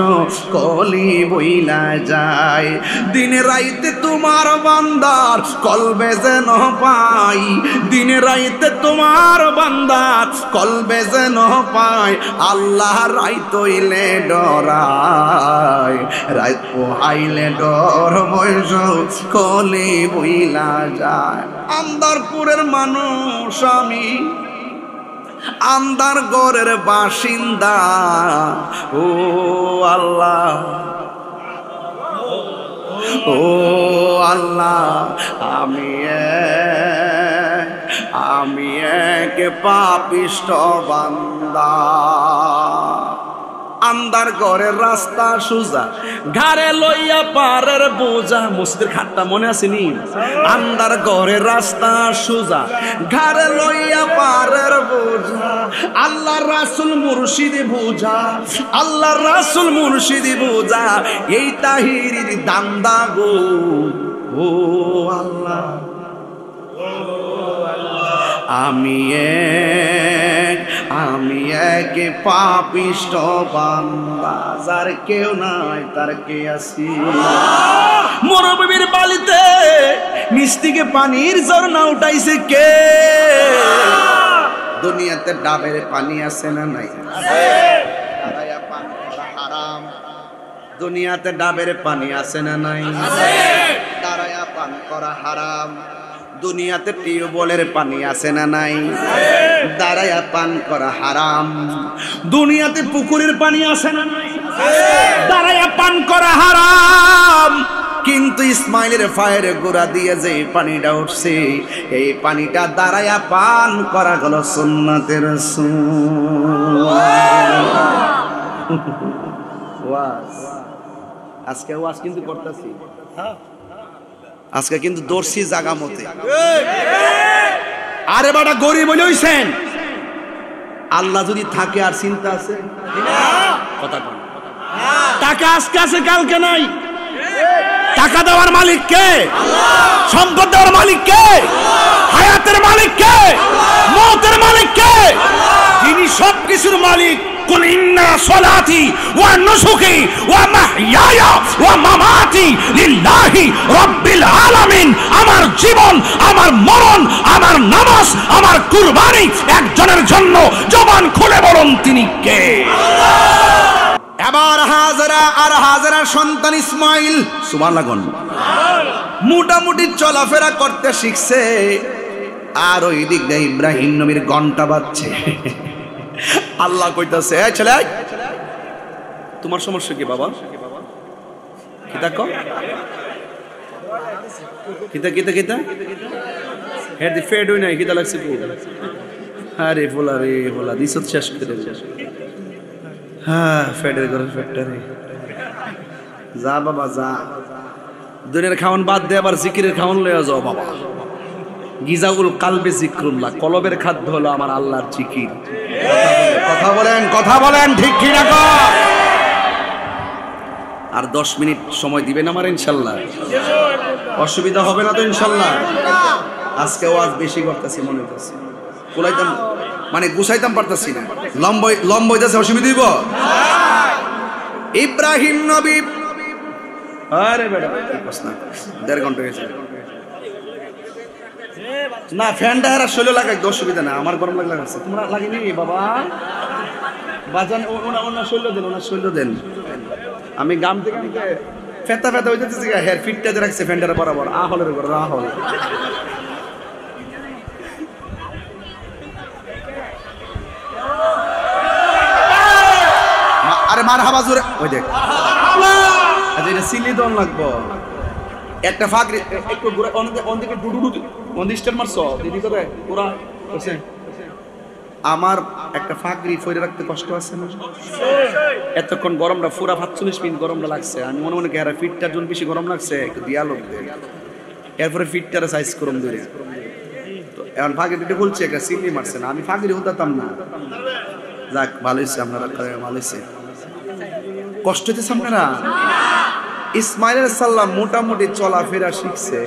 কলি বইলা যায় দিনে রাইতে তোমার বান্দার কলবে যেন পাই দিনে রাইতে তোমার বান্দার কলবে যেন পাই আল্লাহ রাই তৈলে ডরায় রাইত পোহাইলে ডর বয়স কলি বইলা যায় আন্দারপুরের মানুষ আমি আন্দার গড়ের বাসিন্দা ও আল্লাহ ও আল্লাহ আমি এক পাপিষ্ঠ বান্দা আন্দার ঘরের রাস্তা সুজা ঘাড়ে লইয়া পারের বোঝা মসজিদের খাটটা মনে আসেনি আন্দার ঘরের রাস্তা সুজা ঘাড়ে লইয়া পারের বোঝা আল্লাহ রাসূল মুর্শিদি বোঝা আল্লাহ রাসূল মুর্শিদি বোঝা এই তাহিরির দান্দা গো ও আল্লাহ আমি এক পাপিষ্ঠ বান্দা যার কেউ নাই তার কে আছি মরুভূমির বালিতে নিচ থেকে পানির ঝর্ণা উঠাইছে কে দুনিয়াতে ডাবের পানি আছে না নাই দাঁড়ায়া পান করা হারাম দুনিয়াতে ডাবের পানি আছে না নাই দাঁড়ায়া পান করা হারাম দুনিয়াতে টিউবওয়েলের পানি আছে না নাই দাঁড়ায়া পান করা হারাম দুনিয়াতে পুকুরের পানি আছে না নাই দাঁড়ায়া পান করা হারাম কিন্তু ইসমাইলের ফায়ের গোড়া দিয়ে যে পানিটা উঠছে এই পানিটা দাঁড়ায়া পান করা হলো সুন্নাতের ওয়াজ আজকে ওয়াজ কিন্তু করতেছি আজকে কিন্তু দর্শি জাগা মতে আরে বাটা গরিব হইলে হইছেন আল্লাহ যদি থাকে আর চিন্তা আছে কথা বল টাকা আজকে আছে কালকে নাই টাকা দেওয়ার মালিক কে সম্পদ দেওয়ার মালিক কে হায়াতের মালিক কে মওতের মালিক কে যিনি সবকিছুর মালিক। কুল ইন্না সলাতি ওয়া নুসুকি ওয়া মাহইয়ায়া ওয়া মামাতি লিল্লাহি রাব্বিল আলামিন। আমার জীবন, আমার মরণ, আমার নামাজ, আমার কুরবানি একজনের জন্য। জবান খুলে বলুন তিনি কে? এবার হাজেরা আর হাজেরার সন্তান ইসমাইল, সুবহানাল্লাহ, মোটামুটি চলাফেরা করতে শিখছে। আর ওই দিক দিয়ে ইব্রাহিম নবীর ঘন্টা বাজছে। আল্লাহ কইতাছে, এই ছেলে, তোমার সমস্যা কি বাবা? কিতা কও? কিতা কিতা কিতা হেড দি ফেড হই নাই, কিতা লাগছে পু? আরে বলা রে বলা দিছ শেষ করে। হ্যাঁ, ফেডের ঘরে ফ্যাক্টরি। যা বাবা যা, দুনিয়ার খাওয়ান বাদ দে, আবার জিকিরের খাওয়ান লইয়া যাও বাবা। গিজাউল কালবে জিক্রুল্লাহ, কলবের খাদ্য হলো আমার আল্লাহর জিকির। কথা বলেন, কথা বলেন, ঠিক কি না? আর 10 মিনিট সময় দিবেন আমার ইনশাল্লাহ? অসুবিধা হবে না তো ইনশাল্লাহ? আজকে ওয়াজ বেশি করতেছি মনে হইতেছে, কুলাইতাম মানে গুছাইতাম পারতাছি না, লম্বা হইতেছে, অসুবিধা দিব? ইব্রাহিম নবী, আরে বেটা 1.5 ঘন্টা গেছে না, ফ্যানটা আর শৈল লাগাই, অসুবিধা না, আমার গরম লাগছে, তোমরা লাগেনি বাবা? বাজান ওনার শৈল দেন, ওনার শৈল দেন। আমি গাম থেকে ফেতা ফেতা হইতেছি, হেয়ার ফিটটা রাখছে ফ্যানটার বরাবর। আহলের উপর আহল। আরে মার হাবা জোরে, ওই দেখ, আচ্ছা এটা সিলি দন লাগবো। একটা ফাঁকরি একটু অন্দিকে ডুডু অন্দিস্টার মারছ দিদি কোথায় পুরা করছে। আমার একটা ফাঁকরি ফইরে রাখতে কষ্ট আছে না? এতক্ষণ গরমটা পুরা 45 মিনিট গরমটা লাগছে। আমি মনে মনে কেরা ফিটটার জন্য বেশি গরম লাগছে, একটু দিয়া লোক এরপরে ফিটটারে সাইজ করম ধরে। তো এখন ফাঁকরিটা খুলছে, একটা সিলি মারছে না, আমি ফাঁকরি হতাম না। যাক ভালো হয়েছে, আপনারা ভালো হয়েছে। কষ্ট হইতেছে আপনারা? ইসমাইল আলাইহিস সালাম মোটামুটি চলাফেরা শিখছে।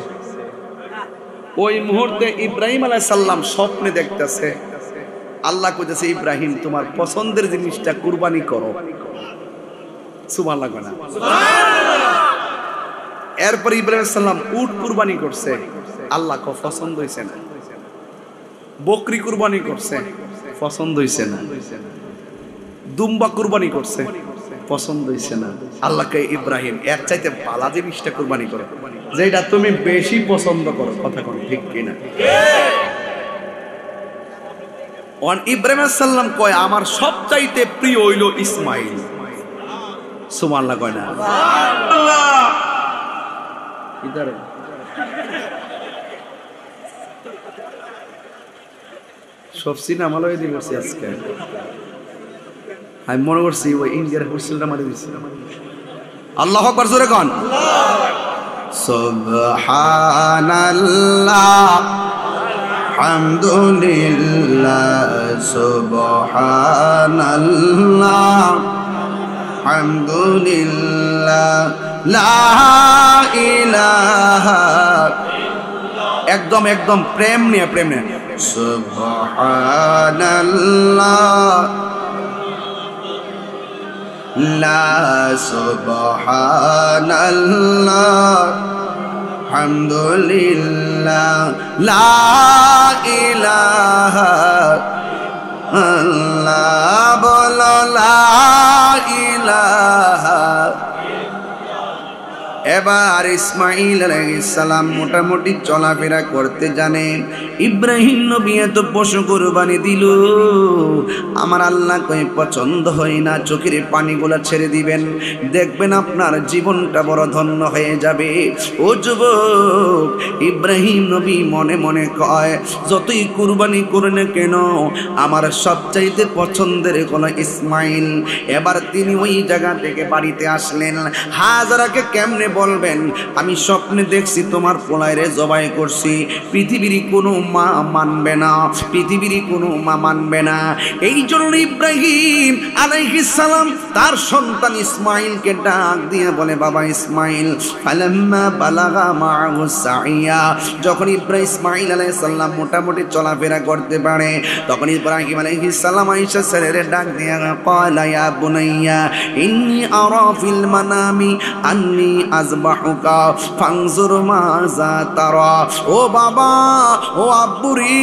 ওই মুহূর্তে ইব্রাহিম আলাইহিস সালাম স্বপ্নে দেখতেছে, আল্লাহ কইতেছে, ইব্রাহিম তোমার পছন্দের জিনিসটা কুরবানি করো। সুবহানাল্লাহ না? এরপর ইব্রাহিম আলাইহিস সালাম উট কুরবানি করছে, আল্লাহ কো পছন্দ হইছে না। বকরি কুরবানি করছে, পছন্দ হইছে না। দুম্বা কুরবানি করছে, পছন্দ হইছে না। আল্লাহকে, ইব্রাহিম এর চাইতে ভালো জিনিসটা কুরবানি করো, যেটা তুমি বেশি পছন্দ করো। কথা কোন ঠিক কিনা? ওয়ান ইব্রাহিম আলাইহিস সালাম কয়, আমার সবচাইতে প্রিয় হইল ইসমাইল। সুবহানাল্লাহ কয় না? সুবহানাল্লাহ। ইদারে সব সিনেমা লয়ে দিবছি আজকে। আমি মনে করছি ওই ইন্ডিয়ার হুইসেলটা মারি দিছি। আল্লাহু আকবার, জোরে কোন সুবহানাল্লাহ, হামদুলিল্লাহ, সুবহানাল্লাহ, হামদুলিল্লাহ, লা ইলাহা, একদম একদম প্রেম নিয়ে, প্রেম নিয়ে, সুবহানাল্লাহ, লা সুবহানাল্লাহ, হামদুলিল্লাহ, লা ইলাহা আল্লাহ, বলো লা ইলাহা। এবার ইসমাইল আলাইহিস সালাম মোটামুটি চলাফেরা করতে জানেন। ইব্রাহিম নবী এত পশু কুরবানি দিল, আমার আল্লাহ কই পছন্দ হয় না, চোখের পানিগুলা ছেড়ে দিবেন, দেখবেন আপনার জীবনটা বড় ধন্য হয়ে যাবে। ও যুবক, ইব্রাহিম নবী মনে মনে কয়, যতই কুরবানি করে না কেন আমার সবচাইতে পছন্দের কোনো ইসমাইল। এবার তিনি ওই জায়গা থেকে বাড়িতে আসলেন। হাজারাকে কেমনে বলবেন আমি স্বপ্নে দেখছি তোমার পোলারে জবাই করছি, পৃথিবীর কোনো মা মানবে না, পৃথিবীর কোনো মা মানবে না। এই জন্য ইব্রাহিম আলাইহিস সালাম তার সন্তান ইসমাইলকে ডাক দিয়ে বলে বাবা ইসমাইল, ফালাম্মা বালাগা মাআহু সাইয়া, যখন ইসমাইল আলাইহিস সালাম মোটামুটি চলাফেরা করতে পারে তখন ইব্রাহিম আলাইহিস সালাম আয়েশা ছেলেরে ডাক দিয়ে ক্বালা ইয়া বুনাইয়া ইন্নী আরা ফিল মানামি আন্নী আযবাহুকা ফানজুর মাযা তারা। ও বাবা, ও আব্বুরি,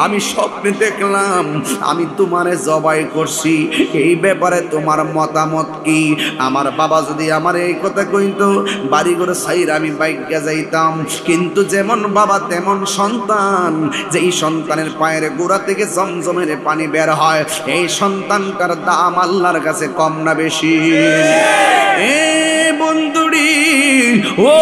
আমি স্বপ্নে দেখলাম আমি তোমারে জবাই করছি, এই ব্যাপারে তোমার মতামত কি? আমার বাবা যদি আমার এই কথা কইতো বাড়ি ঘর ছাইরা আমি বাইকে যাইতাম, কিন্তু যেমন বাবা তেমন সন্তান, যেই সন্তানের পায়ের গোড়া থেকে জমজমের পানি বের হয়, এই সন্তানটার দাম আল্লাহর কাছে কম না বেশি? এ বন্ধুরি, ও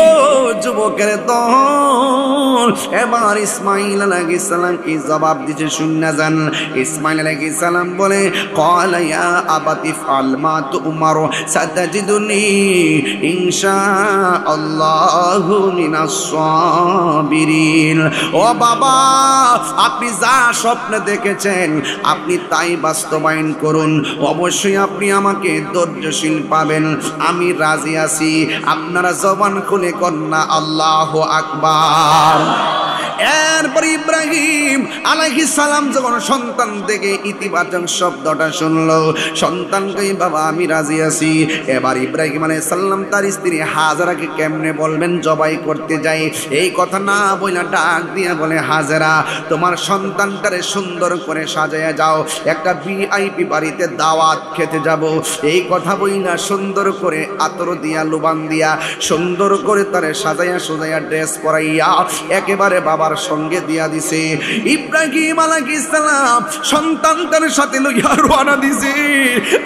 যুবকের দল, এবার ইসমাইল আলাইহিস সালাম কি জবাব দিতে শুননা যান। ইসমাইল আলাইহিস সালাম বলে ক্বালা ইয়া আবাতি ফাল মা তুমার সাতাজিদুনি ইনশাআল্লাহু মিনাস সাবিরিন। ও বাবা, আপনি যা স্বপ্ন দেখেছেন আপনি তাই বাস্তবায়ন করুন, অবশ্যই আপনি আমাকে ধৈর্যশীল পাবেন, আমি রাজি আছি। আপনারা জবান খুলে কন্যা আল্লাহু আকবার। এরপর ইব্রাহিম আলাইহিস সালাম যখন সন্তান থেকে ইতিবাচক শব্দটা শুনলো, সন্তানকে বাবা আমি রাজি আছি। এবার ইব্রাহিম আলাইহিস সালাম তার স্ত্রী হাজেরাকে কেমনে বলবেন জবাই করতে যাই, এই কথা না বইলা ডাক দিয়া বলে হাজেরা তোমার সন্তানটারে সুন্দর করে সাজায়া যাও, একটা ভিআইপি বাড়িতে দাওয়াত খেতে যাব। এই কথা বইলা সুন্দর করে আতর দিয়া লুবান দিয়া সুন্দর করে তারে সাজায়া সুজায়া ড্রেস পরাইয়া একেবারে বাবার সঙ্গে দিয়া দিছে। ইব্রাহিম আলাইহিস সালাম সন্তানটার সাথে লইয়া রওনা দিছে।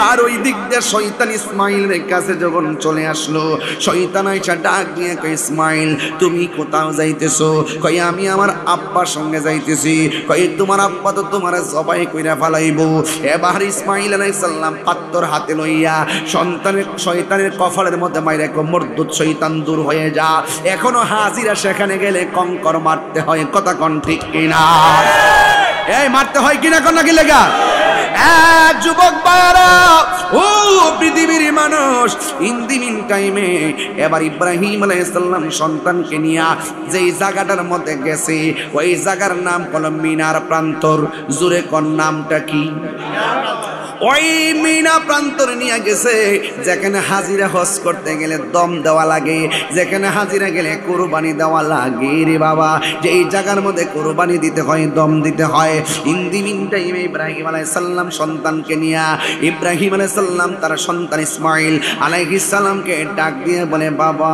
আর ওই দিক দিয়ে শয়তান ইসমাইলের কাছে যখন চলে আসলো, শয়তান আইসা ডাক দিয়ে কয় ইসমাইল তুমি কোথাও যাইতেছো? কয় আমি আমার আব্বার সঙ্গে যাইতেছি। কয় তোমার আব্বা তো তোমার জবাই কইরা ফালাইবো। এবার ইসমাইল আলাইহিস সালাম পাত্তর হাতে লইয়া সন্তানের শয়তানের কপালের মধ্যে মাইরা কয় মরদুদ শয়তান দূর হয়ে যা। এখনো হাজিরা সেখানে গেলে কঙ্কর মারতে হয়, কথা কোন ঠিক কিনা? এই মারতে হয় কিনা কোন নাকি লেগা? যুবক বারা, ও পৃথিবীর মানুষ, ইন দি মিন টাইমে এবার ইব্রাহিম আলাইহিস সালাম সন্তানকে নিয়ে যেই জায়গাটার মধ্যে গেছে ওই জায়গার নাম হলো মিনার প্রান্তর। জুরে কোন নামটা কি? ওই মিনা প্রান্তরে নিয়ে গেছে যেখানে হাজিরা হজ করতে গেলে দম দেওয়া লাগে, যেখানে হাজিরা গেলে কোরবানি দেওয়া লাগে রে বাবা। যে এই জায়গার মধ্যে কোরবানি দিতে হয়, দম দিতে হয়। ইন্দি মিন টাইমে ইব্রাহিম আলাইহিস সালাম সন্তানকে নিয়ে ইব্রাহিম আলাইহিস সালাম তার সন্তান ইসমাইল আলাইহিস সালামকে ডাক দিয়ে বলে বাবা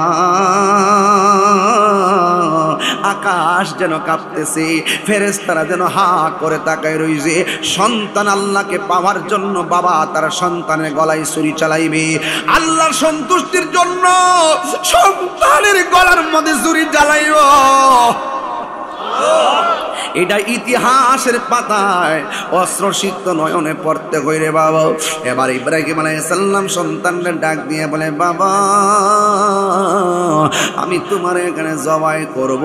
আকাশ যেন কাঁপতেছে, ফেরেশতারা যেন হা করে তাকায় রইছে। সন্তান আল্লাহকে পাওয়ার জন্য বাবা তার সন্তানের গলায় ছুরি চালাইবে, আল্লাহর সন্তুষ্টির জন্য সন্তানের গলার মধ্যে ছুরি জ্বালাইব। এটা ইতিহাসের পাতায় অশ্রুসিক্ত নয়নে পড়তে হইরে বাবা। এবার ইব্রাহিম আলাইহিস সালাম সন্তানকে ডাক দিয়ে বলে বাবা আমি তোমার এখানে জবাই করব,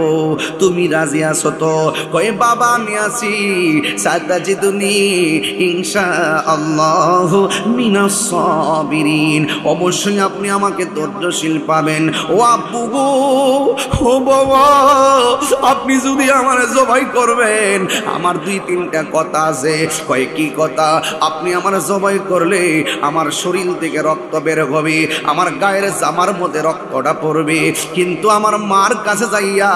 তুমি রাজি আছো তো? কই বাবা আমি আছি, সাতাজিদুনি ইনশাআল্লাহু মিনাস সাবিরিন, অবশ্যই আপনি আমাকে ধৈর্যশীল পাবেন। ও আব্বু গো, ও বাবা আপনি যদি আমার জবাই করবেন আমার দুই তিনটা কথা আছে। কয় কি কথা? আপনি আমার জবাই করলে আমার শরীর থেকে রক্ত বের হবে, আমার গায়ের জামার মধ্যে রক্তটা পড়বে, কিন্তু আমার মার কাছে যাইয়া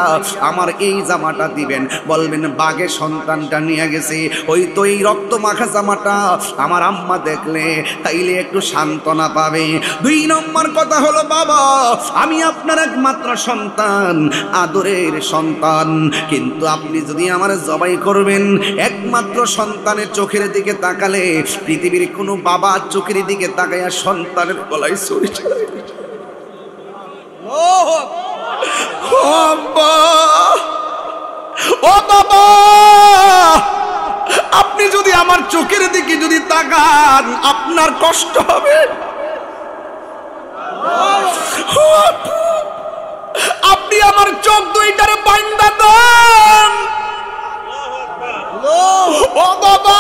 আমার এই জামাটা দিবেন, বলবেন বাগে সন্তানটা নিয়ে গেছে, ওই তো এই রক্ত মাখা জামাটা আমার আম্মা দেখলে তাইলে একটু সান্ত্বনা পাবে। দুই নম্বর কথা হলো বাবা আমি আপনার একমাত্র সন্তান, আদরের সন্তান, কিন্তু আপনি যদি আমার জবাই করবেন একমাত্র সন্তানের চোখের দিকে তাকালে পৃথিবীর কোনো বাবা চোখের দিকে তাকাইয়া সন্তানের গলায় ছুরি চালাবে। ও বাবা আপনি যদি আমার চোখের দিকে যদি তাকান আপনার কষ্ট হবে। আপনি আমার চোখ দুইটারে বাইন্ধা দেন। ও বাবা,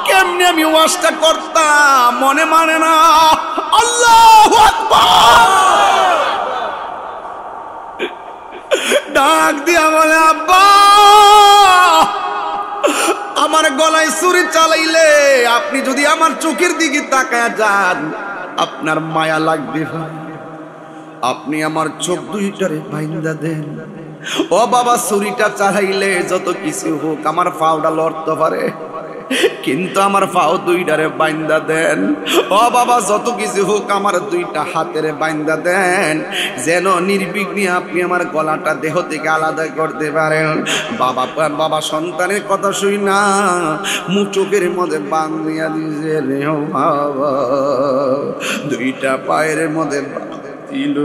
কেমনে আমি ওয়াজটা করতাম মনে মানে না। আল্লাহু আকবার। ডাক দিয়া বলে, আব্বা আমার গলায় ছুরি চালাইলে আপনি যদি আমার চোখের দিকে তাকায় যান আপনার মায়া লাগবে, আপনি আমার চোখ দুইটারে বাইন্ধা দেন। ও বাবা, ছুরিটা চালাইলে যত কিছু হোক আমার পাওটা লড়তে পারে, কিন্তু আমার পাও দুইটারে বাইন্ধা দেন। ও বাবা, যত কিছু হোক আমার দুইটা হাতের বাইন্ধা দেন, যেন নির্বিঘ্নে আপনি আমার গলাটা দেহ থেকে আলাদা করতে পারেন। বাবা বাবা সন্তানের কথা শুই না চোখের মধ্যে বান্ধিয়া দিছে রে বাবা, দুইটা পায়ের মধ্যে দিল,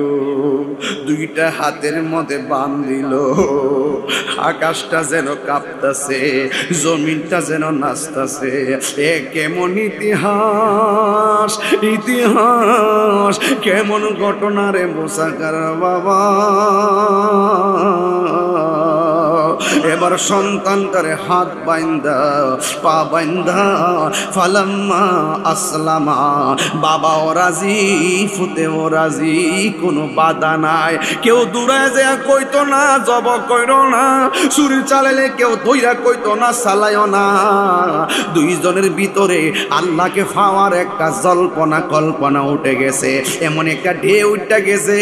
দুইটা হাতের মধ্যে বান্ধিল। আকাশটা যেন কাঁপতাছে, জমিনটা যেন নাচতাছে। এ কেমন ইতিহাস, ইতিহাস কেমন ঘটনা রে মোসাকার বাবা। এবার সন্তানটারে হাত বাইন্দা পা বাইন্দা ফালাম্মা আসলামা, বাবাও রাজি ফুতেও রাজি, কোনো বাধা নাই। কেউ দূরে যায় কইতো না জব কইরো না, ছুরি চালাইলে কেউ ধইরা কইতো না চালাইও না। দুইজনের ভিতরে আল্লাহকে পাওয়ার একটা জল্পনা কল্পনা উঠে গেছে, এমন একটা ঢেউ উঠে গেছে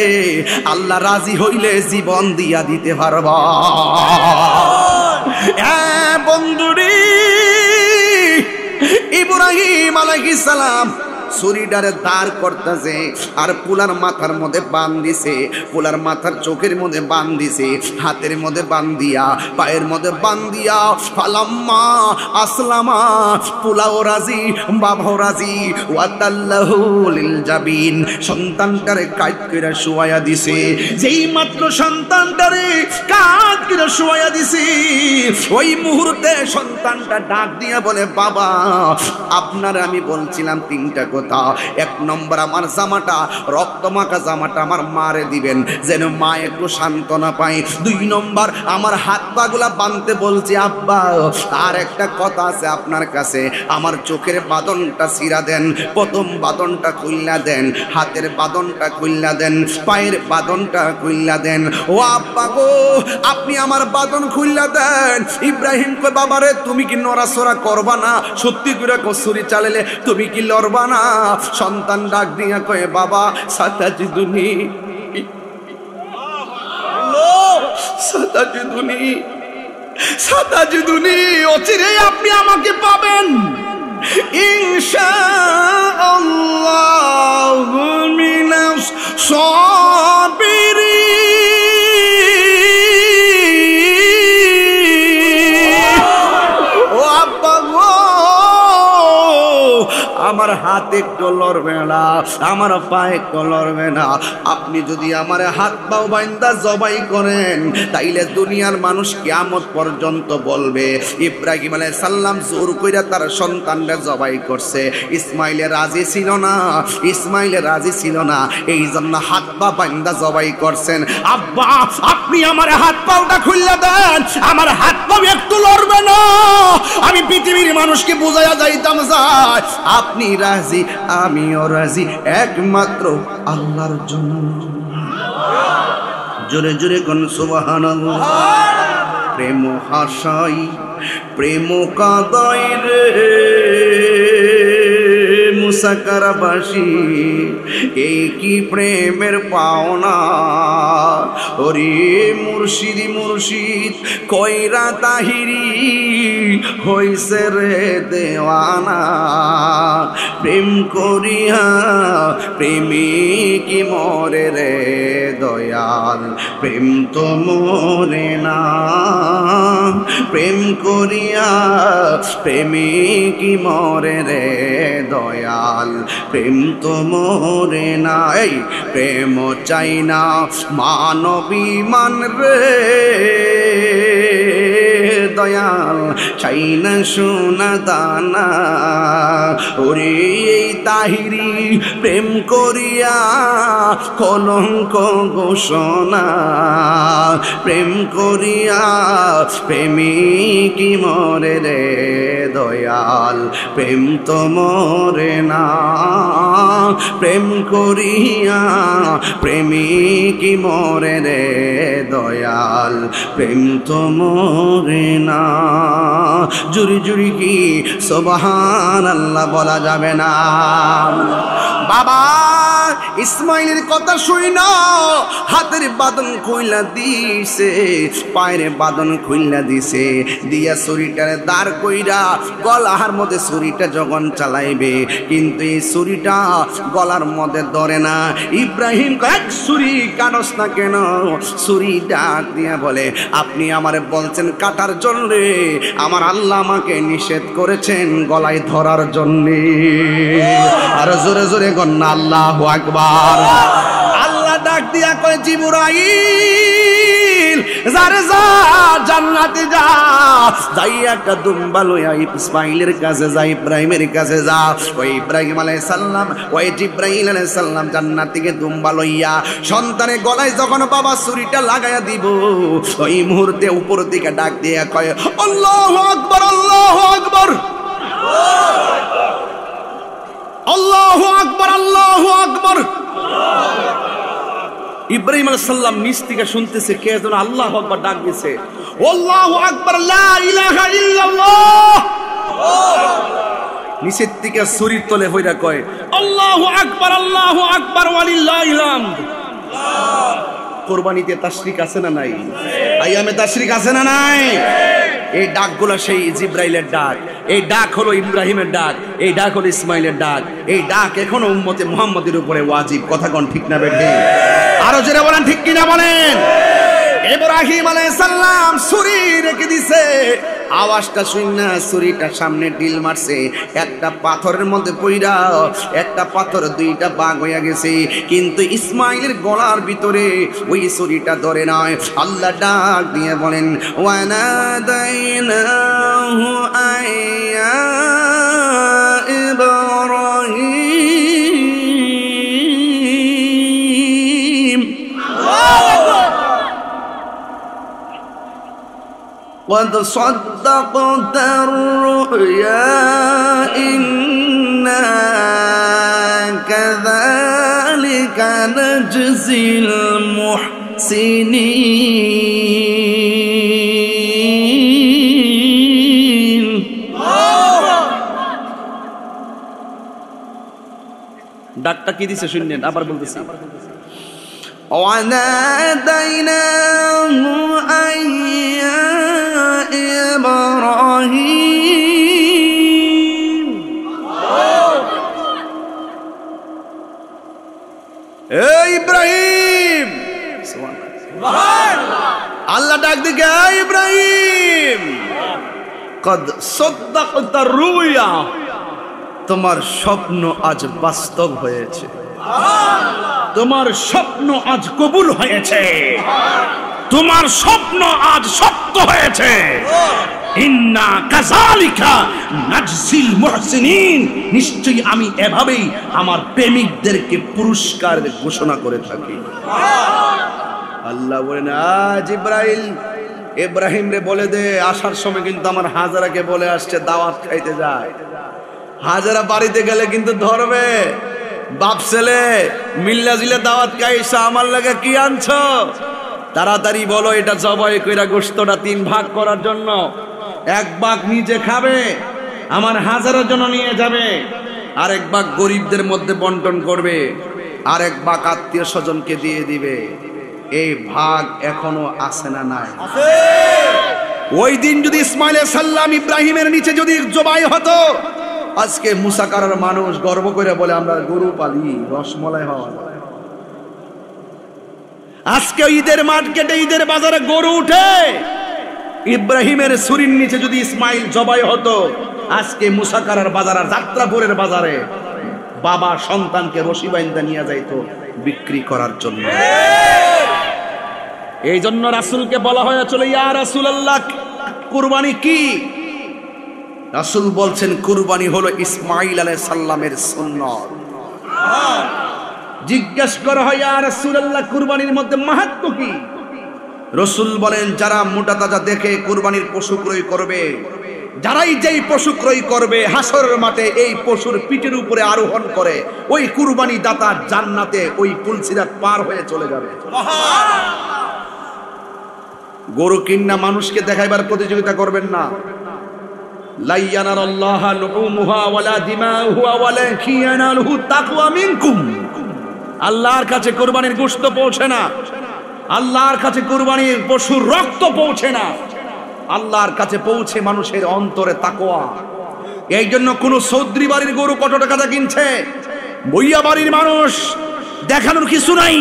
আল্লাহ রাজি হইলে জীবন দিয়া দিতে পারবা। বন্ধুরি, ইব্রাহিম আলাইহিস সালাম ছুরিটারে দাঁড় করতেছে আর পুলার মাথার মধ্যে বান দিছে, পুলার মাথার চোখের মধ্যে বান দিছে, হাতের মধ্যে বান দিয়া, পায়ের মধ্যে বান দিয়া ফালাম্মা আসলামা, পুলাও রাজি বাবাও রাজি, ওয়াতাল্লাহু লিল জাবিন, সন্তানটারে কাঁদ কইরা শুয়াইয়া দিছে। যেই মাত্র সন্তানটারে কাঁদ কইরা শুয়াইয়া দিছে, ওই মুহূর্তে সন্তানটা ডাক দিয়া বলে, বাবা আপনার আমি বলছিলাম তিনটা কথা। এক নম্বর, আমার জামাটা রক্তমাখা জামাটা আমার মারে দিবেন যেন মা একটু সান্ত্বনা পায়। দুই নম্বর, আমার হাত পা গুলা বাঁধতে বলছি আব্বা। আর একটা কথা আছে আপনার কাছে, আমার চোখের বাঁধনটা ছিঁড়া দেন, প্রথম বাঁধনটা খুললা দেন, হাতের বাঁধনটা খুললা দেন, পায়ের বাঁধনটা খুললা দেন। ও আব্বা গো, আপনি আমার বাঁধন খুললা দেন। ইব্রাহিম কই, বাবারে তুমি কি নড়াচড়া করবা না? সত্যি করে ছুরি চালালে তুমি কি লড়বা না? সন্তান ডাক দিয়া কয়ে, বাবা সাতাজিদুনি, সাতাজিদুনি, সাতাজিদুনি, অচিরেই আপনি আমাকে পাবেন ইনশাআল্লাহু মিনাস সাবিরিন। আমার হাত একটু লড়বে না, আমার পা একটু লড়বে না। আপনি যদি আমার হাত পাও বাইন্দা জবাই করেন তাইলে দুনিয়ার মানুষ কিয়ামত পর্যন্ত বলবে ইব্রাহিম আলাইহিস সালাম জোর কইরা তার সন্তানদের জবাই করছে। ইসমাইলে রাজি ছিল না, ইসমাইলে রাজি ছিল না, এই জন্য হাত পা বাইন্দা জবাই করছেন। আব্বা আপনি আমার হাত পাওটা খুললা দেন, আমার হাত পা একটু লড়বে না, আমি পৃথিবীর মানুষকে বুঝাইয়া যাইতাম যায় আপনি রাজি আমিও রাজি, একমাত্র আল্লাহর জন্য। জোরে জোরে কোন সুবহানাল্লাহ। প্রেম হাসাই প্রেম কাদাই রে মুসাকারাবাসী, এই কি প্রেমের পাওনা। ওরে মুর্শিদি মুর্শিদ কইরা তাহিরি হইছে রে দেওয়ানা। প্রেম করিয়া প্রেমিক মরে রে দয়াল, প্রেম তো মরে না। প্রেম করিয়া প্রেমিক মরে রে দয়াল, প্রেম তো মরে না। এই প্রেম চাই না মানবী মান রে দয়াল চাই না সোনা দানা। ওরে এই তাহিরি প্রেম করিয়া কলঙ্ক ঘোষণা, প্রেম করিয়া প্রেমিকি মরে রে দয়াল, প্রেম তো মরে না। প্রেম করিয়া প্রেমিকি মরে রে দয়াল, প্রেম তো মরে না। জুরি জুরি কি সুবহানাল্লাহ বলা যাবে না? বাবা ইসমাইলের কথা শুই না, হাতের বাঁধন খুইলা দিছে, পায়ের বাঁধন খুইলা দিছে, দিয়া ছুরিটারে দাঁড় কইরা গলার মধ্যে ছুরিটা যখন চালাইবে, কিন্তু এই ছুরিটা গলার মধ্যে ধরে না। ইব্রাহিম এক ছুরি কাটস না কেন? ছুরি ডাক দিয়া বলে, আপনি আমারে বলছেন কাটার জন্য, আমার আল্লাহ আমাকে নিষেধ করেছেন গলায় ধরার জন্য। আর জোরে জোরে গন্না আল্লাহু আকবার। আল্লাহ ডাক দিয়া কয়, জিবরাইল যারে যা জান্নাতে যা, যাই একটা দুম্বা লইয়া ইসমাইলের কাছে যা, ইব্রাহিমের কাছে যা। ওই ইব্রাহিম আলাইহিস সালাম, ওই জিবরাইল আলাইহিস সালাম জান্নাত থেকে দুম্বা লইয়া সন্তানের গলায় যখন বাবা ছুরিটা লাগাইয়া দিব, ওই মুহূর্তে উপর দিকে ডাক দিয়া কয়, আল্লাহু আকবার, আল্লাহু আকবার, আল্লাহু আকবার, আল্লাহু আকবার। ইব্রাহিম আলাইহিস সালাম নিচ থেকে শুনতেছে কে যেন আল্লাহু আকবার ডাক দিছে, আল্লাহু আকবার, লা ইলাহা ইল্লাল্লাহ। নিচের থেকে ছুরির তলে হইরা কয়, আল্লাহু আকবার, আল্লাহু আকবার, ওয়ালিল্লাহিল হামদ। কুরবানিতে তাশরিক আছে না নাই? আইয়ামে তাশরিক আছে না নাই? এই ডাকগুলো সেই জিব্রাইলের ডাক, এই ডাক হলো ইব্রাহিমের ডাক, এই ডাক হলো ইসমাইলের ডাক। এই ডাক এখনো উম্মতে মুহাম্মাদের উপরে ওয়াজিব। কথা কোন ঠিক না বেঠে? আরো জোরে বলেন ঠিক কিনা বলেন। ইব্রাহিম আলাইহিস সালাম ছুরি রেখে দিছে, আওয়াজটা শুনে ছুরিটা সামনে ডিল মারছে, একটা পাথরের মধ্যে পইরা একটা পাথর দুইটা ভাগ হইয়া গেছে, কিন্তু ইসমাইলের গলার ভিতরে ওই ছুরিটা ধরে নয়। আল্লাহ ডাক দিয়ে বলেন, ওয়ানাদাইনাহু আইয়া ইব্রাহিম, قد صدقت الرؤيا إنا كذلك نجزي المحسنين। ডাকটা কি দিছে শুনলেন? আবার বলতেছি, وناديناه أن يا إبراهيم, এই ইব্রাহিম। আল্লাহ ডাক দিকে, এই ইব্রাহিম, কদ সাদ্দাকতা রুয়া, তোমার স্বপ্ন আজ বাস্তব হয়েছে, তোমার স্বপ্ন আজ কবুল হয়েছে, তোমার স্বপ্ন আজ সত্য হয়েছে। ইন্না কাযালিকা নাজজিল মুহসিনিন, নিশ্চয়ই আমি এভাবেই আমার প্রেমিকদেরকে পুরস্কার ঘোষণা করে থাকি। আল্লাহ বলেন, আজ ইব্রাহিম রে বলে দে, আসার সময় কিন্তু আমার হাজারাকে বলে আসছে দাওয়াত খাইতে যায়। হাজারা বাড়িতে গেলে কিন্তু ধরবে, বাপ ছেলে মিল্লা জিলে দাওয়াত খাইছো, আমার লাগে কি আনছো? তাড়াতাড়ি বলো, এটা জবাই কইরা গোশতটা 3 ভাগ করার জন্য। 1 ভাগ নিজে খাবে, আমার হাজারের জন্য নিয়ে যাবে, আর 1 ভাগ গরিবদের মধ্যে বন্টন করবে, আর 1 ভাগ আত্মীয় স্বজনকে দিয়ে দিবে। এই ভাগ এখনো আছে না নাই? ওই দিন যদি ইসমাইল আলাইহিস সালাম ইব্রাহিমের নিচে যদি জবাই হতো, আজকে মুসাকারার মানুষ গর্ব করে বলে আমরা গরু পালি, রসমলাই হওয়া। আজকে ঈদের মার্কেটে, ঈদের বাজারে গরু উঠে, ইব্রাহিমের ছুরির নিচে যদি ইসমাইল জবাই হতো, আজকে মুসাকারার বাজার আর যাত্রাপুরের বাজারে বাবা সন্তানকে রশি বাইন্ধা নিয়ে যাইতো বিক্রি করার জন্য। এই জন্য রাসূলকে বলা হয়েছিল, ইয়া রাসূলুল্লাহ কুরবানি কি? রাসূল বলছেন কুরবানি হলো ইসমাঈল আলাইহিস সালামের সুন্নাত। জিজ্ঞেস করা হয়, ইয়া রাসূলুল্লাহ, কুরবানির মধ্যে মাহাত্ম্য কি? রাসূল বলেন, যারা মোটা তাজা দেখে কুরবানির পশু ক্রয় করবে, যারাই যেই পশু ক্রয় করবে, হাসরের মাঠে এই পশুর পিঠের উপরে আরোহণ করে ওই কুরবানি দাতা জান্নাতে ওই পুলসিরাত পার হয়ে চলে যাবে। গরু কিন্না মানুষকে দেখাইবার প্রতিযোগিতা করবেন না। লা ইয়ানালাল্লাহু লুহুমুহা ওয়ালা দিমাউহা ওয়ালাকিন ইয়ানালুহু তাকওয়া মিনকুম। আল্লাহর কাছে কুরবানির গোশত পৌঁছে না, আল্লাহর কাছে কুরবানির পশুর রক্ত পৌঁছে না, আল্লাহর কাছে পৌঁছে মানুষের অন্তরে তাকওয়া। এই জন্য কোন চৌধুরী বাড়ির গরু কত টাকা কিনছে, ভুইয়া বাড়ির মানুষ দেখানোর কিছু নাই।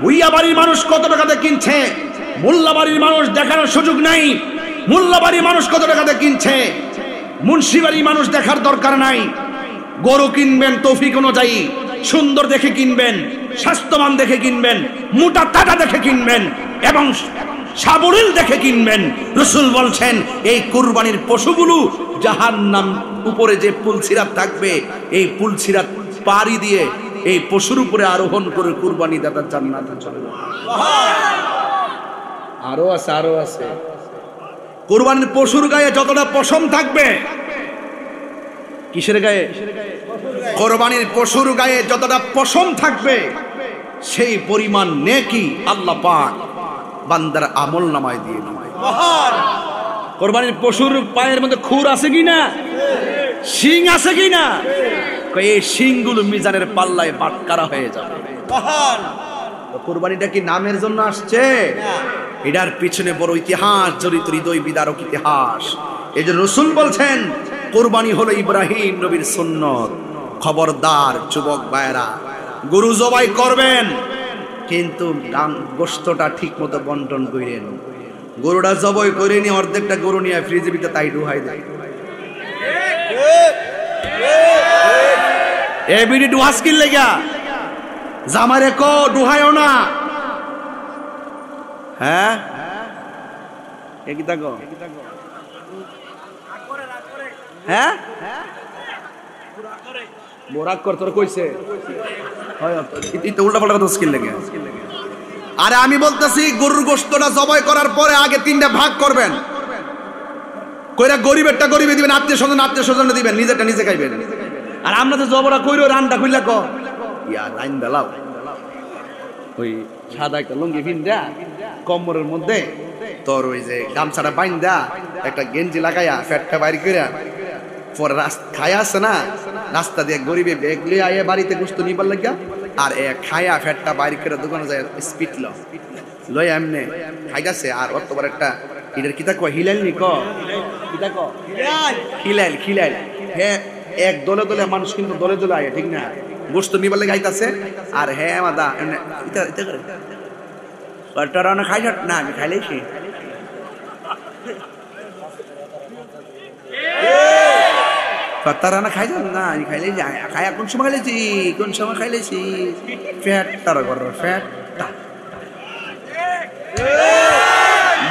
ভুইয়া বাড়ির মানুষ কত টাকাতে কিনছে, মোল্লা বাড়ির মানুষ দেখানোর সুযোগ নাই। মোল্লা বাড়ির মানুষ কত টাকাতে কিনছে, মুন্সি বাড়ির মানুষ দেখার দরকার নাই। গরু কিনবেন তৌফিক অনুযায়ী, সুন্দর দেখে কিনবেন, স্বাস্থ্যবান দেখে কিনবেন, মোটা তাজা দেখে কিনবেন এবং সাবলীল দেখে কিনবেন। রাসূল বলছেন এই কুরবানির পশুগুলো জাহান্নাম উপরে যে পুলসিরাত থাকবে, এই পুলসিরাত পাড়ি দিয়ে এই পশুর উপরে আরোহণ করে কুরবানি দাতা জান্নাতে চলে যাবে। আরো আছে, আরো আছে। কুরবানির পশুর গায়ে যতটা পশম থাকবে, কিসের গায়ে? কুরবানির পশুর গায়ে যতটা পশম থাকবে সেই পরিমাণ নেকি আল্লাহ পাক বান্দার আমল নামায় দিয়ে নামায়। কুরবানির পশুর পায়ের মধ্যে খুর আছে কিনা, শিং আছে কিনা, এই শিংগুলো মিজানের পাল্লায় বাটকারা হয়ে যাবে। কুরবানিটা কি নামের জন্য আসছে? এটার পিছনে বড় ইতিহাস জড়িত, হৃদয় বিদারক ইতিহাস। এই যে রাসূল বলছেন কুরবানি হলো ইব্রাহিম নবীর সুন্নত। খবরদার যুবক ভাইরা, গরু জবাই করবেন কিন্তু গোশতটা ঠিক মতো বন্টন করেন। গরুটা জবাই করে নিয়ে অর্ধেকটা গরু নিয়ে ফ্রিজের ভিতরে তাই ডুহাই দেয়। এই বিডি ডুহাস কিন লেগা জামারে কো ডুহায়ও না। হ্যাঁ একই থাকো, হ্যাঁ বোরাক কর তোর কইছে উল্টা পাল্টা কথা স্কিল লেগে। আরে আমি বলতেছি গরুর গোশতটা জবাই করার পরে আগে তিনটা ভাগ করবেন, কইরা গরিবেরটা গরিবে দিবেন, আত্মীয় স্বজন দিবেন, নিজেরটা নিজে খাইবেন। আর আমরা তো জবরা কইরো রান্না কইলা ক ইয়া লাইন দালাও ওই সাদা একটা লুঙ্গি ভিন্দা কোমরের মধ্যে তোর ওই যে গামছাটা বাইন্দা একটা গেঞ্জি লাগাইয়া ফ্যাটটা বাইর কইরা পরে খায়া আছে না, রাস্তা দিয়ে গরিবে ব্যাগ লিয়ে আইয়া বাড়িতে গোশত নিবার লাগিয়া আর খায়া ফ্যাটটা বাইর করে দোকানে যায় স্পিড লয় এমনি খাইতেছে। আর অতবার একটা এটার কিতা কয় হিলাইল নি কিতা খিলাইল খিলাইল। হ্যাঁ এক দলে দলে মানুষ কিন্তু দলে দলে আয়, ঠিক না? গোশত নিবার লাগে আইতাছে আর হ্যাঁ মাদা খাই না, আমি খাইলেছি তারা খাই না, আমি খাইলে খাই কোন সময় খাইলেছি, কোন সময় খাইলেছি ফ্যাট তারা করো ফ্যাটটা।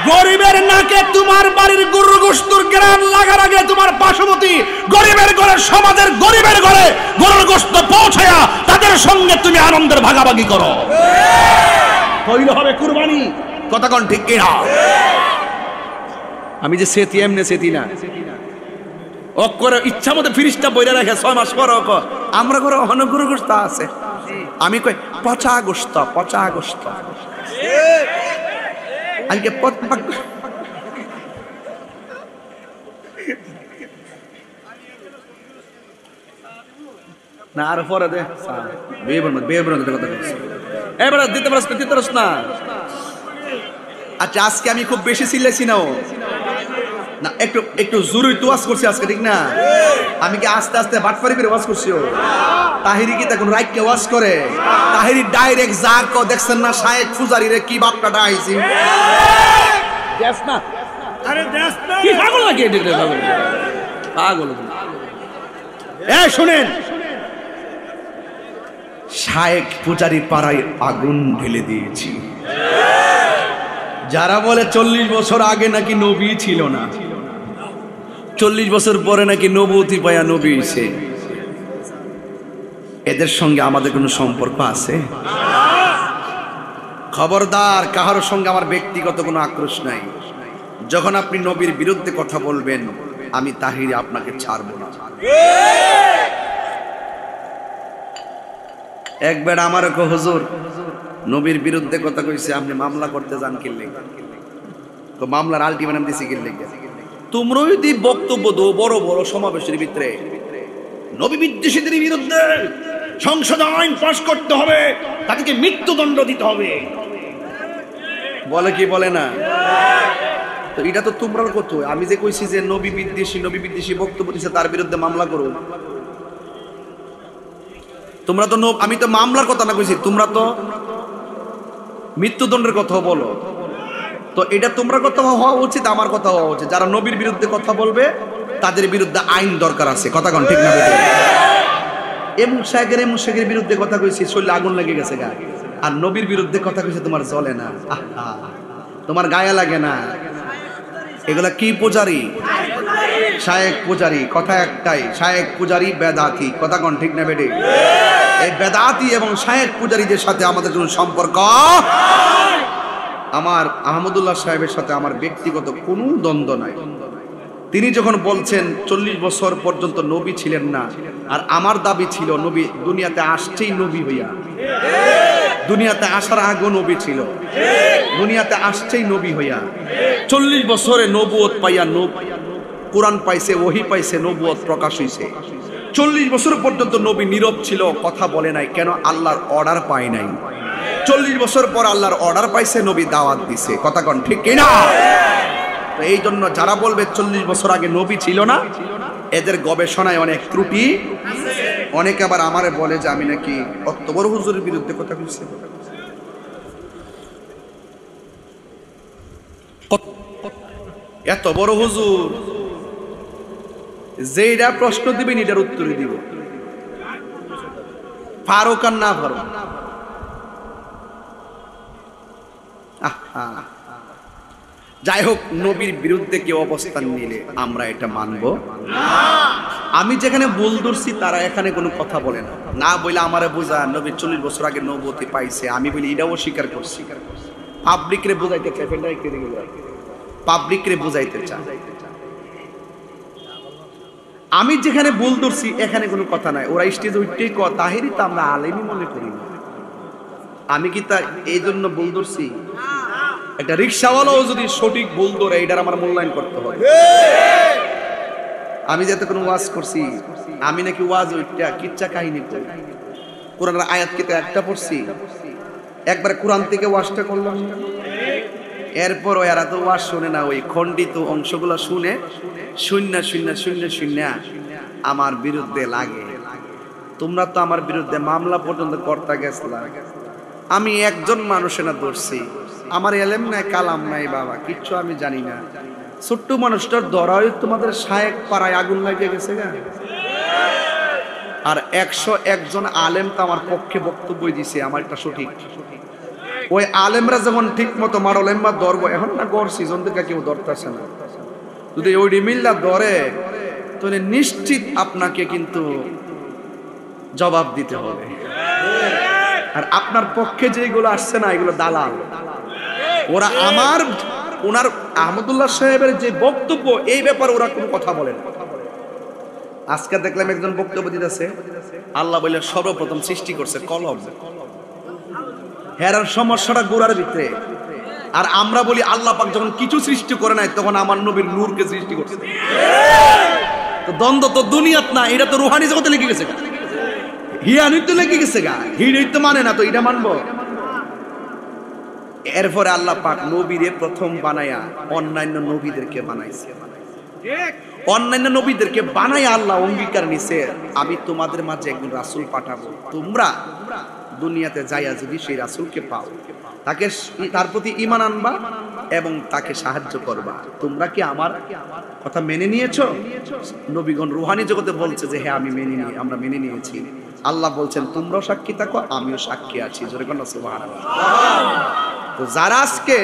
গরিবের নাকে তোমার বাড়ির গরুর গোশতর গ্রাম লাগার আগে তোমার পার্শ্ববর্তী গরিবের ঘরে, সমাজের গরিবের ঘরে গরুর গোশত পৌঁছায়া তাদের সঙ্গে তুমি আনন্দের ভাগাভাগি করো, হইল হবে কুরবানি। কথা কোন ঠিক কিনা? আমি যে সেতি এমনি সেতি না, অকরে ইচ্ছা মতো ফ্রিজটা বইরা রাখে 6 মাস পর আমরা ঘরে অনেক গরুর গোশত আছে। আমি কই পচা গোশত, পচা গোশত আজকে না আর পরে দে কথা এবারে দিতে পারস না। আচ্ছা আজকে আমি খুব বেশি চিল্লাইছি না না, একটু জরুরি তো ওয়াজ করছি আজকে, ঠিক না? আমি কি আস্তে আস্তে বাটপারি করে ওয়াজ করছি? তাহিরি কি তখন রাইটকে ওয়াজ করে? তাহিরি ডাইরেক্ট যা কো দেখছেন না শায়েখ ফুজারি রে কি বাপটা আইছি দেখ না। আরে দেখ না কি পাগল নাকি? এটা পাগল। এই শুনেন, শায়েখ পূজারি পাড়ায় আগুন ঢেলে দিয়েছি। যারা বলে 40 বছর আগে নাকি নবী ছিল না, 40 বছর পরে নাকি নবুয়তি পায়া নবী হইছে, এদের সঙ্গে আমাদের কোনো সম্পর্ক আছে? খবরদার, কাহার সঙ্গে আমার ব্যক্তিগত কোনো আক্রোশ নাই। যখন আপনি নবীর বিরুদ্ধে কথা বলবেন, আমি তাহির আপনাকে ছাড়ব না। একবার আমার হুজুর নবীর বিরুদ্ধে কথা কইছে, আপনি মামলা করতে যান কি লেগে? তো মামলার আলটিমেটাম দিছি কি লেগে? তোমরা যদি বক্তব্য দো বড় বড় সমাবেশের ভিতরে নবী বিদ্বেষীদের বিরুদ্ধে সংসদ আইন পাস করতে হবে, তাদেরকে মৃত্যুদণ্ড দিতে হবে, বলে কি বলে না? তো এটা তো তোমরা কত, আমি যে কইছি যে নবী বিদ্বেষী বক্তব্য দিছে তার বিরুদ্ধে মামলা করো, তোমরা তো আমি তো মামলার কথা না কইছি, তোমরা তো মৃত্যুদণ্ডের কথা বলো। তো এটা তোমরা কথা হওয়া উচিত, আমার কথা হওয়া উচিত। যারা নবীর বিরুদ্ধে কথা বলবে তাদের বিরুদ্ধে আইন দরকার আছে, কথা কোন ঠিক না? এমন শেখের বিরুদ্ধে কথা কইছি, শরীরে আগুন লেগে গেছে গা, আর নবীর বিরুদ্ধে কথা কইছে তোমার জ্বলে না, তোমার গায়ে লাগে না। এগুলা কি পূজারি? শায়েক পূজারি। কথা একটাই, শায়েক পূজারি বেদাতি, কথা কোন ঠিক না বেডি? এই বেদাতি এবং শায়েক পূজারীদের সাথে আমাদের কোনো সম্পর্ক, আমার আহমদুল্লাহ সাহেবের সাথে আমার ব্যক্তিগত কোনো দ্বন্দ্ব নাই। তিনি যখন বলছেন 40 বছর পর্যন্ত নবী ছিলেন না, আর আমার দাবি ছিল নবী দুনিয়াতে আসছেই নবী হইয়া, দুনিয়াতে আসার আগেও নবী ছিল, দুনিয়াতে আসছেই নবী হইয়া, 40 বছরে নবুয়ত পাইয়া কোরআন পাইছে, ওহী পাইছে, নবুয়ত প্রকাশ হইছে। 40 বছর পর্যন্ত নবী নীরব ছিল, কথা বলে নাই, কেন? আল্লাহর অর্ডার পায় নাই। 40 বছর পর আল্লাহর অর্ডার পাইছে, নবী দাওয়াত দিছে, কথা কোন ঠিক কিনা? তো এই জন্য যারা বলবে 40 বছর আগে নবী ছিল না, এদের গবেষণায় অনেক ত্রুটি। অনেকে আবার আমারে বলে যে আমি নাকি অক্টোবর হুজুরের বিরুদ্ধে কথা বলছি। এত বড় হুজুর, যেটা প্রশ্ন দিবেন এটার উত্তরই দিব, ফারুক আর না ফারুক। যাই হোক, নবীর বিরুদ্ধে কেউ অবস্থান নিলে আমরা এটা মানব। আমি যেখানে ভুল ধরছি তারা এখানে কোনো কথা বলে না, না বলে আমারে বোঝা নবী 40 বছর আগে নবুয়তি পাইছে, আমি বলি এটাও স্বীকার করছি। পাবলিক রে বুঝাইতে চাই, পাবলিক রে বুঝাইতে চাই। আমি যেখানে ভুল ধরছি এখানে কোনো কথা নাই, ওরা স্টেজ উঠতেই তাহিরি তো আমরা আলেমই মনে করি না। আমি কি তা এই জন্য ভুল ধরছি? একটা রিক্সাওয়ালাও যদি সঠিক ভুল ধরে, এটার আমার মূল্যায়ন করতে হবে। আমি যাতে কোনো ওয়াজ করছি, আমি নাকি ওয়াজ ওইটা কিচ্ছা কাহিনী করি, কোরআনের আয়াত কিতা একটা পড়ছি, একবার কোরআন থেকে ওয়াজটা করলাম, এরপর এরা তো ওয়াজ শুনে না, ওই খণ্ডিত অংশগুলো শুনে শূন্য শূন্য শূন্য শূন্য আমার বিরুদ্ধে লাগে। তোমরা তো আমার বিরুদ্ধে মামলা পর্যন্ত করতে গেছলা, আমি একজন মানুষের না ধরছি, আমার এলেম নাই, কালাম নাই, বাবা কিচ্ছু আমি জানি না। ছোট্ট মানুষটার ধরাই তোমাদের শায়েক পাড়ায় আগুন লাগিয়ে গেছে গা। আর 101 জন আলেম তো আমার পক্ষে বক্তব্য দিছে, আমার এটা সঠিক। ওই আলেমরা যখন ঠিক মতো মারলেন বা ধরবো, এখন না গড় সিজন থেকে কেউ ধরতেছে না, যদি ওই মিল্লা ধরে তাহলে নিশ্চিত আপনাকে কিন্তু জবাব দিতে হবে। আর আপনার পক্ষে যেগুলো আসছে না, এগুলো দালাল। ওরা ওনার আহমদুল্লাহ সাহেবের যে বক্তব্য, এই ব্যাপারে ওরা কোনো কথা বলে না। আজকে দেখলাম একজন বক্তব্য দিতেছে, আল্লাহ বলে সর্বপ্রথম সৃষ্টি করছে কলম, হেরার সমস্যাটা গোড়ার ভিতরে। আর আমরা বলি আল্লাহ পাক যখন কিছু সৃষ্টি করে নাই, তখন আমার নবীর নূরকে সৃষ্টি করছে। তো দ্বন্দ্ব তো দুনিয়াত না, এটা তো রুহানি জগতে লেগে গেছে, হিয়ানি তো লেগে গেছে গা, হিয়ানি তো মানে না, তো এটা মানবো? এরপরে আল্লাহ পাক নবীরে প্রথম বানায়া অন্যান্য নবীদেরকে বানাইছে, অন্যান্য নবীদেরকে বানায় আল্লাহ অঙ্গীকার নিছে, আমি তোমাদের মাঝে একজন রাসূল পাঠাবো, তোমরা দুনিয়াতে যাইয়া যদি সেই রাসূলকে পাও, তাকে তার প্রতি ঈমান আনবা এবং তাকে সাহায্য করবা। তোমরা কি আমার কথা মেনে নিয়েছো? নবীগণ রুহানি জগতে বলছে যে হ্যাঁ আমরা মেনে নিয়েছি। আল্লাহ বলছেন তোমরাও সাক্ষী থাকো, আমিও সাক্ষী আছি। জোরে কোন সুবহানাল্লাহ। তো যারা আজকে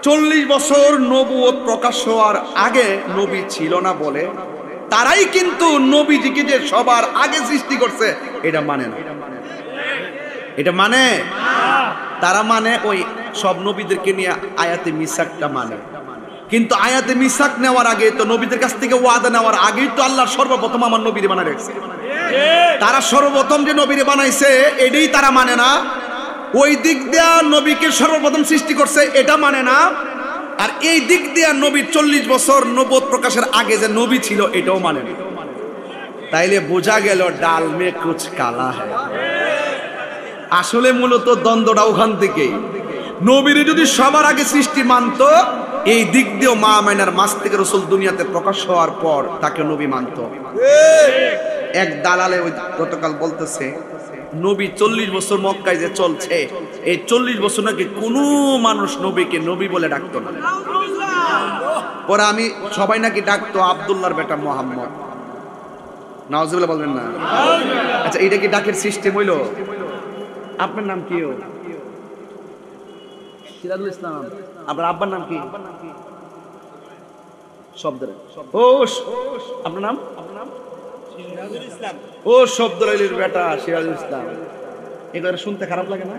40 বছর নবুয়ত প্রকাশ হওয়ার আগে নবী ছিল না বলে তারাই কিন্তু নবীজিকে যে সবার আগে সৃষ্টি করছে এটা মানে না। এটা মানে তারা মানে ওই সব নবীদেরকে নিয়ে আয়াতে মিসাকটা মানে, কিন্তু আয়াতে মিসাক নেওয়ার আগে তো নবীদের কাছ থেকে ওয়াদা নেওয়ার আগেই তো আল্লাহ সর্বপ্রথম আমার নবীরে বানায় রাখছে। তারা সর্বপ্রথম যে নবীরে বানাইছে এটাই তারা মানে না। ওই দিক দিয়া নবীকে সর্বপ্রথম সৃষ্টি করছে এটা মানে না। আর এই দিক দিয়া নবীর 40 বছর নবুয়ত প্রকাশের আগে যে নবী ছিল এটাও মানে না। তাইলে বোঝা গেল ডাল মে কুছ কালা হ্যায়। আসলে মূলত দ্বন্দ্বটা ওখান থেকেই। নবীরে যদি সবার আগে সৃষ্টি মানতো, এই দিক দিয়েও মা আমেনার মাস থেকে রাসূল দুনিয়াতে প্রকাশ হওয়ার পর তাকে নবী মানতো। এক দালালে ওই গতকাল বলতেছে নবী 40 বছর মক্কায় যে চলছে, এই 40 বছর নাকি কোনো মানুষ নবীকে নবী বলে ডাকতো না। পরে আমি সবাই নাকি ডাকতো আব্দুল্লাহর বেটা মোহাম্মদ। নাউজুবিল্লাহ বলবেন না? আচ্ছা, এটা কি ডাকের সিস্টেম হইল? আপনার নাম কি? সিরাজুল ইসলাম। আপনার আব্বার নাম কি? শব্দ। ও আপনার নাম? সিরাজুল ইসলাম। ও শব্দর আলীর বেটা সিরাজুল ইসলাম। এগুলো শুনতে খারাপ লাগে না?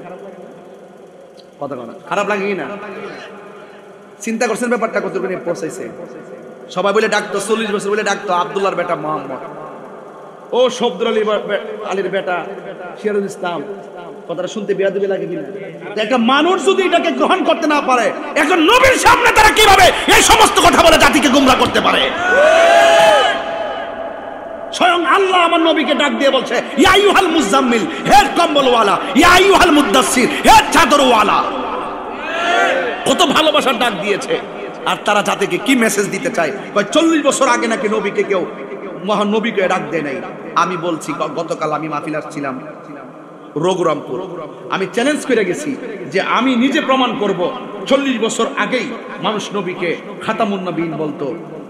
কথা কথা খারাপ লাগে কি না? চিন্তা করছেন ব্যাপারটা কতটুকু নিয়ে পৌঁছাইছে? সবাই বলে ডাকতো 40 বছর বলে ডাকতো আব্দুল্লাহর বেটা মোহাম্মদ। ও শব্দর আলীর বেটা সিরাজুল ইসলাম। কথাটা শুনতে বেয়াদবি লাগে কিনা? একটা মানুষ যদি এটাকে গ্রহণ করতে না পারে, একজন নবীর সামনে তারা কিভাবে এই সমস্ত কথা বলে জাতিকে গোমরাহ করতে পারে? স্বয়ং আল্লাহ আমার নবীকে ডাক দিয়ে বলছে, ইয়া আইয়ুহাল মুজাম্মিল, হে কম্বলওয়ালা, ইয়া আইয়ুহাল মুদ্দাসসির, হে চাদরওয়ালা। কত ভালোবাসার ডাক দিয়েছে। আর তারা জাতিকে কি মেসেজ দিতে চায়? 40 বছর আগে নাকি নবীকে কেউ মহান নবীকে ডাক দেয় নাই। আমি বলছি গতকাল আমি মাহফিল আসছিলাম রঘুরামপুর, আমি চ্যালেঞ্জ করে গেছি যে আমি নিজে প্রমাণ করব 40 বছর আগেই মানুষ নবীকে খাতামুন নবীন বলতো,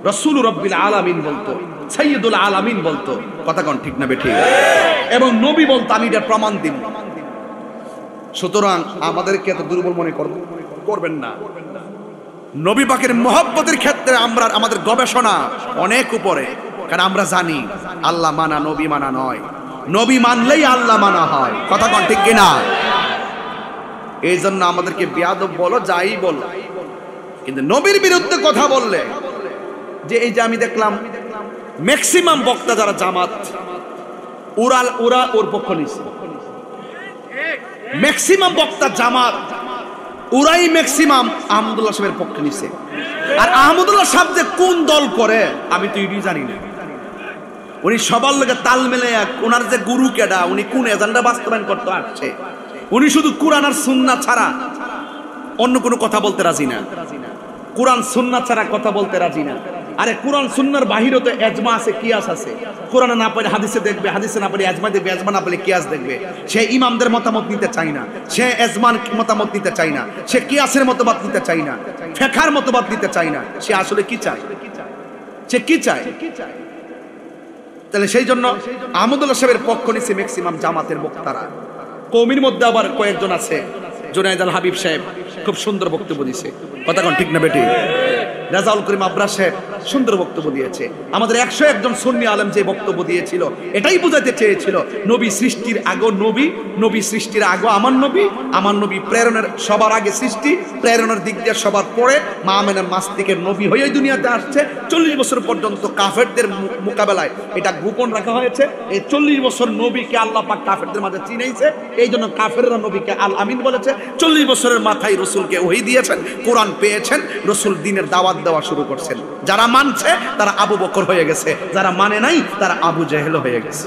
রাসূল রাব্বিল আলামিন বলতো, সাইয়্যিদুল আলামিন বলতো। কথা কোন ঠিক না বেঠিক? এবং নবী বলতো, আমি এটার প্রমাণ দিন। সুতরাং আমাদেরকে এত দুর্বল মনে করবেন না। নবী পাকের মহব্বতের ক্ষেত্রে আমরা আমাদের গবেষণা অনেক উপরে, কারণ আমরা জানি আল্লাহ মানা নবী মানা নয়, নবী মানলেই আল্লাহ মানা হয়। কথা কোন ঠিক কিনা? এই জন্য আমাদেরকে বেয়াদব বলো যাই বলো, কিন্তু নবীর বিরুদ্ধে কথা বললে, যে এই যে আমি দেখলাম ম্যাক্সিমাম বক্তা যারা জামাত ওরা ওর পক্ষ নিচ্ছে, ম্যাক্সিমাম বক্তা জামাত ওরাই ম্যাক্সিমাম আহমদুল্লাহ সাহেবের পক্ষে নিচ্ছে। আর আহমদুল্লাহ সাহেব যে কোন দল করে আমি তো এটাই জানি না। উনি সবার লোকে তাল মেলে, ওনার যে গুরু কেডা, উনি কোন এজেন্ডা বাস্তবায়ন করতে আসছে, উনি শুধু কোরআন আর সুন্নাহ ছাড়া অন্য কোনো কথা বলতে রাজি না। কোরআন সুন্নাহ ছাড়া কথা বলতে রাজি না। আরে কোরআন সুন্নাহর বাহিরে তো এজমা আছে, কিয়াস আছে। কোরআনে না পড়ে হাদিসে দেখবে, হাদিসে না পড়ে এজমা দেখবে, এজমা না পড়ে কিয়াস দেখবে। সে ইমামদের মতামত নিতে চায় না, সে এজমান মতামত নিতে চায় না, সে কিয়াসের মতবাদ নিতে চায় না, ফিকহের মতবাদ নিতে চায় না। সে আসলে কি চায়? সে কি চায়? তাহলে সেই জন্য আহমদুল্লাহ সাহেবের পক্ষ নিচ্ছে ম্যাক্সিমাম জামাতের বক্তারা। কওমির মধ্যে আবার কয়েকজন আছে, জুনায়েদ আল হাবিব সাহেব খুব সুন্দর বক্তব্য দিয়েছে। কথা কোন ঠিক না বেটি? রাজাউল করিম আবরা সাহেব সুন্দর বক্তব্য দিয়েছে। আমাদের 101 জন সুন্নি আলেম যে বক্তব্য দিয়েছিল, এটাই বোঝাতে চেয়েছিল নবী সৃষ্টির আগে নবী, নবী সৃষ্টির আগে আমার নবী, আমার নবী প্রেরণের সবার আগে সৃষ্টি, প্রেরণের দিক দিয়ে সবার পরে মা আমেনার মাস থেকে নবী হয়ে দুনিয়াতে আসছে। 40 বছর পর্যন্ত কাফেরদের মোকাবেলায় এটা গোপন রাখা হয়েছে। এই 40 বছর নবীকে আল্লাহ পাক কাফেরদের মাঝে চিনাইছে, এই জন্য কাফেররা নবীকে আল আমিন বলেছে। 40 বছরের মাথায় রসুলকে ওহী দিয়েছেন, কোরআন পেয়েছেন, রসুল দ্বীনের দাওয়াত দেওয়া শুরু করছেন। যারা মানছে তারা আবু বকর হয়ে গেছে, যারা মানে নাই তারা আবু জেহেল হয়ে গেছে।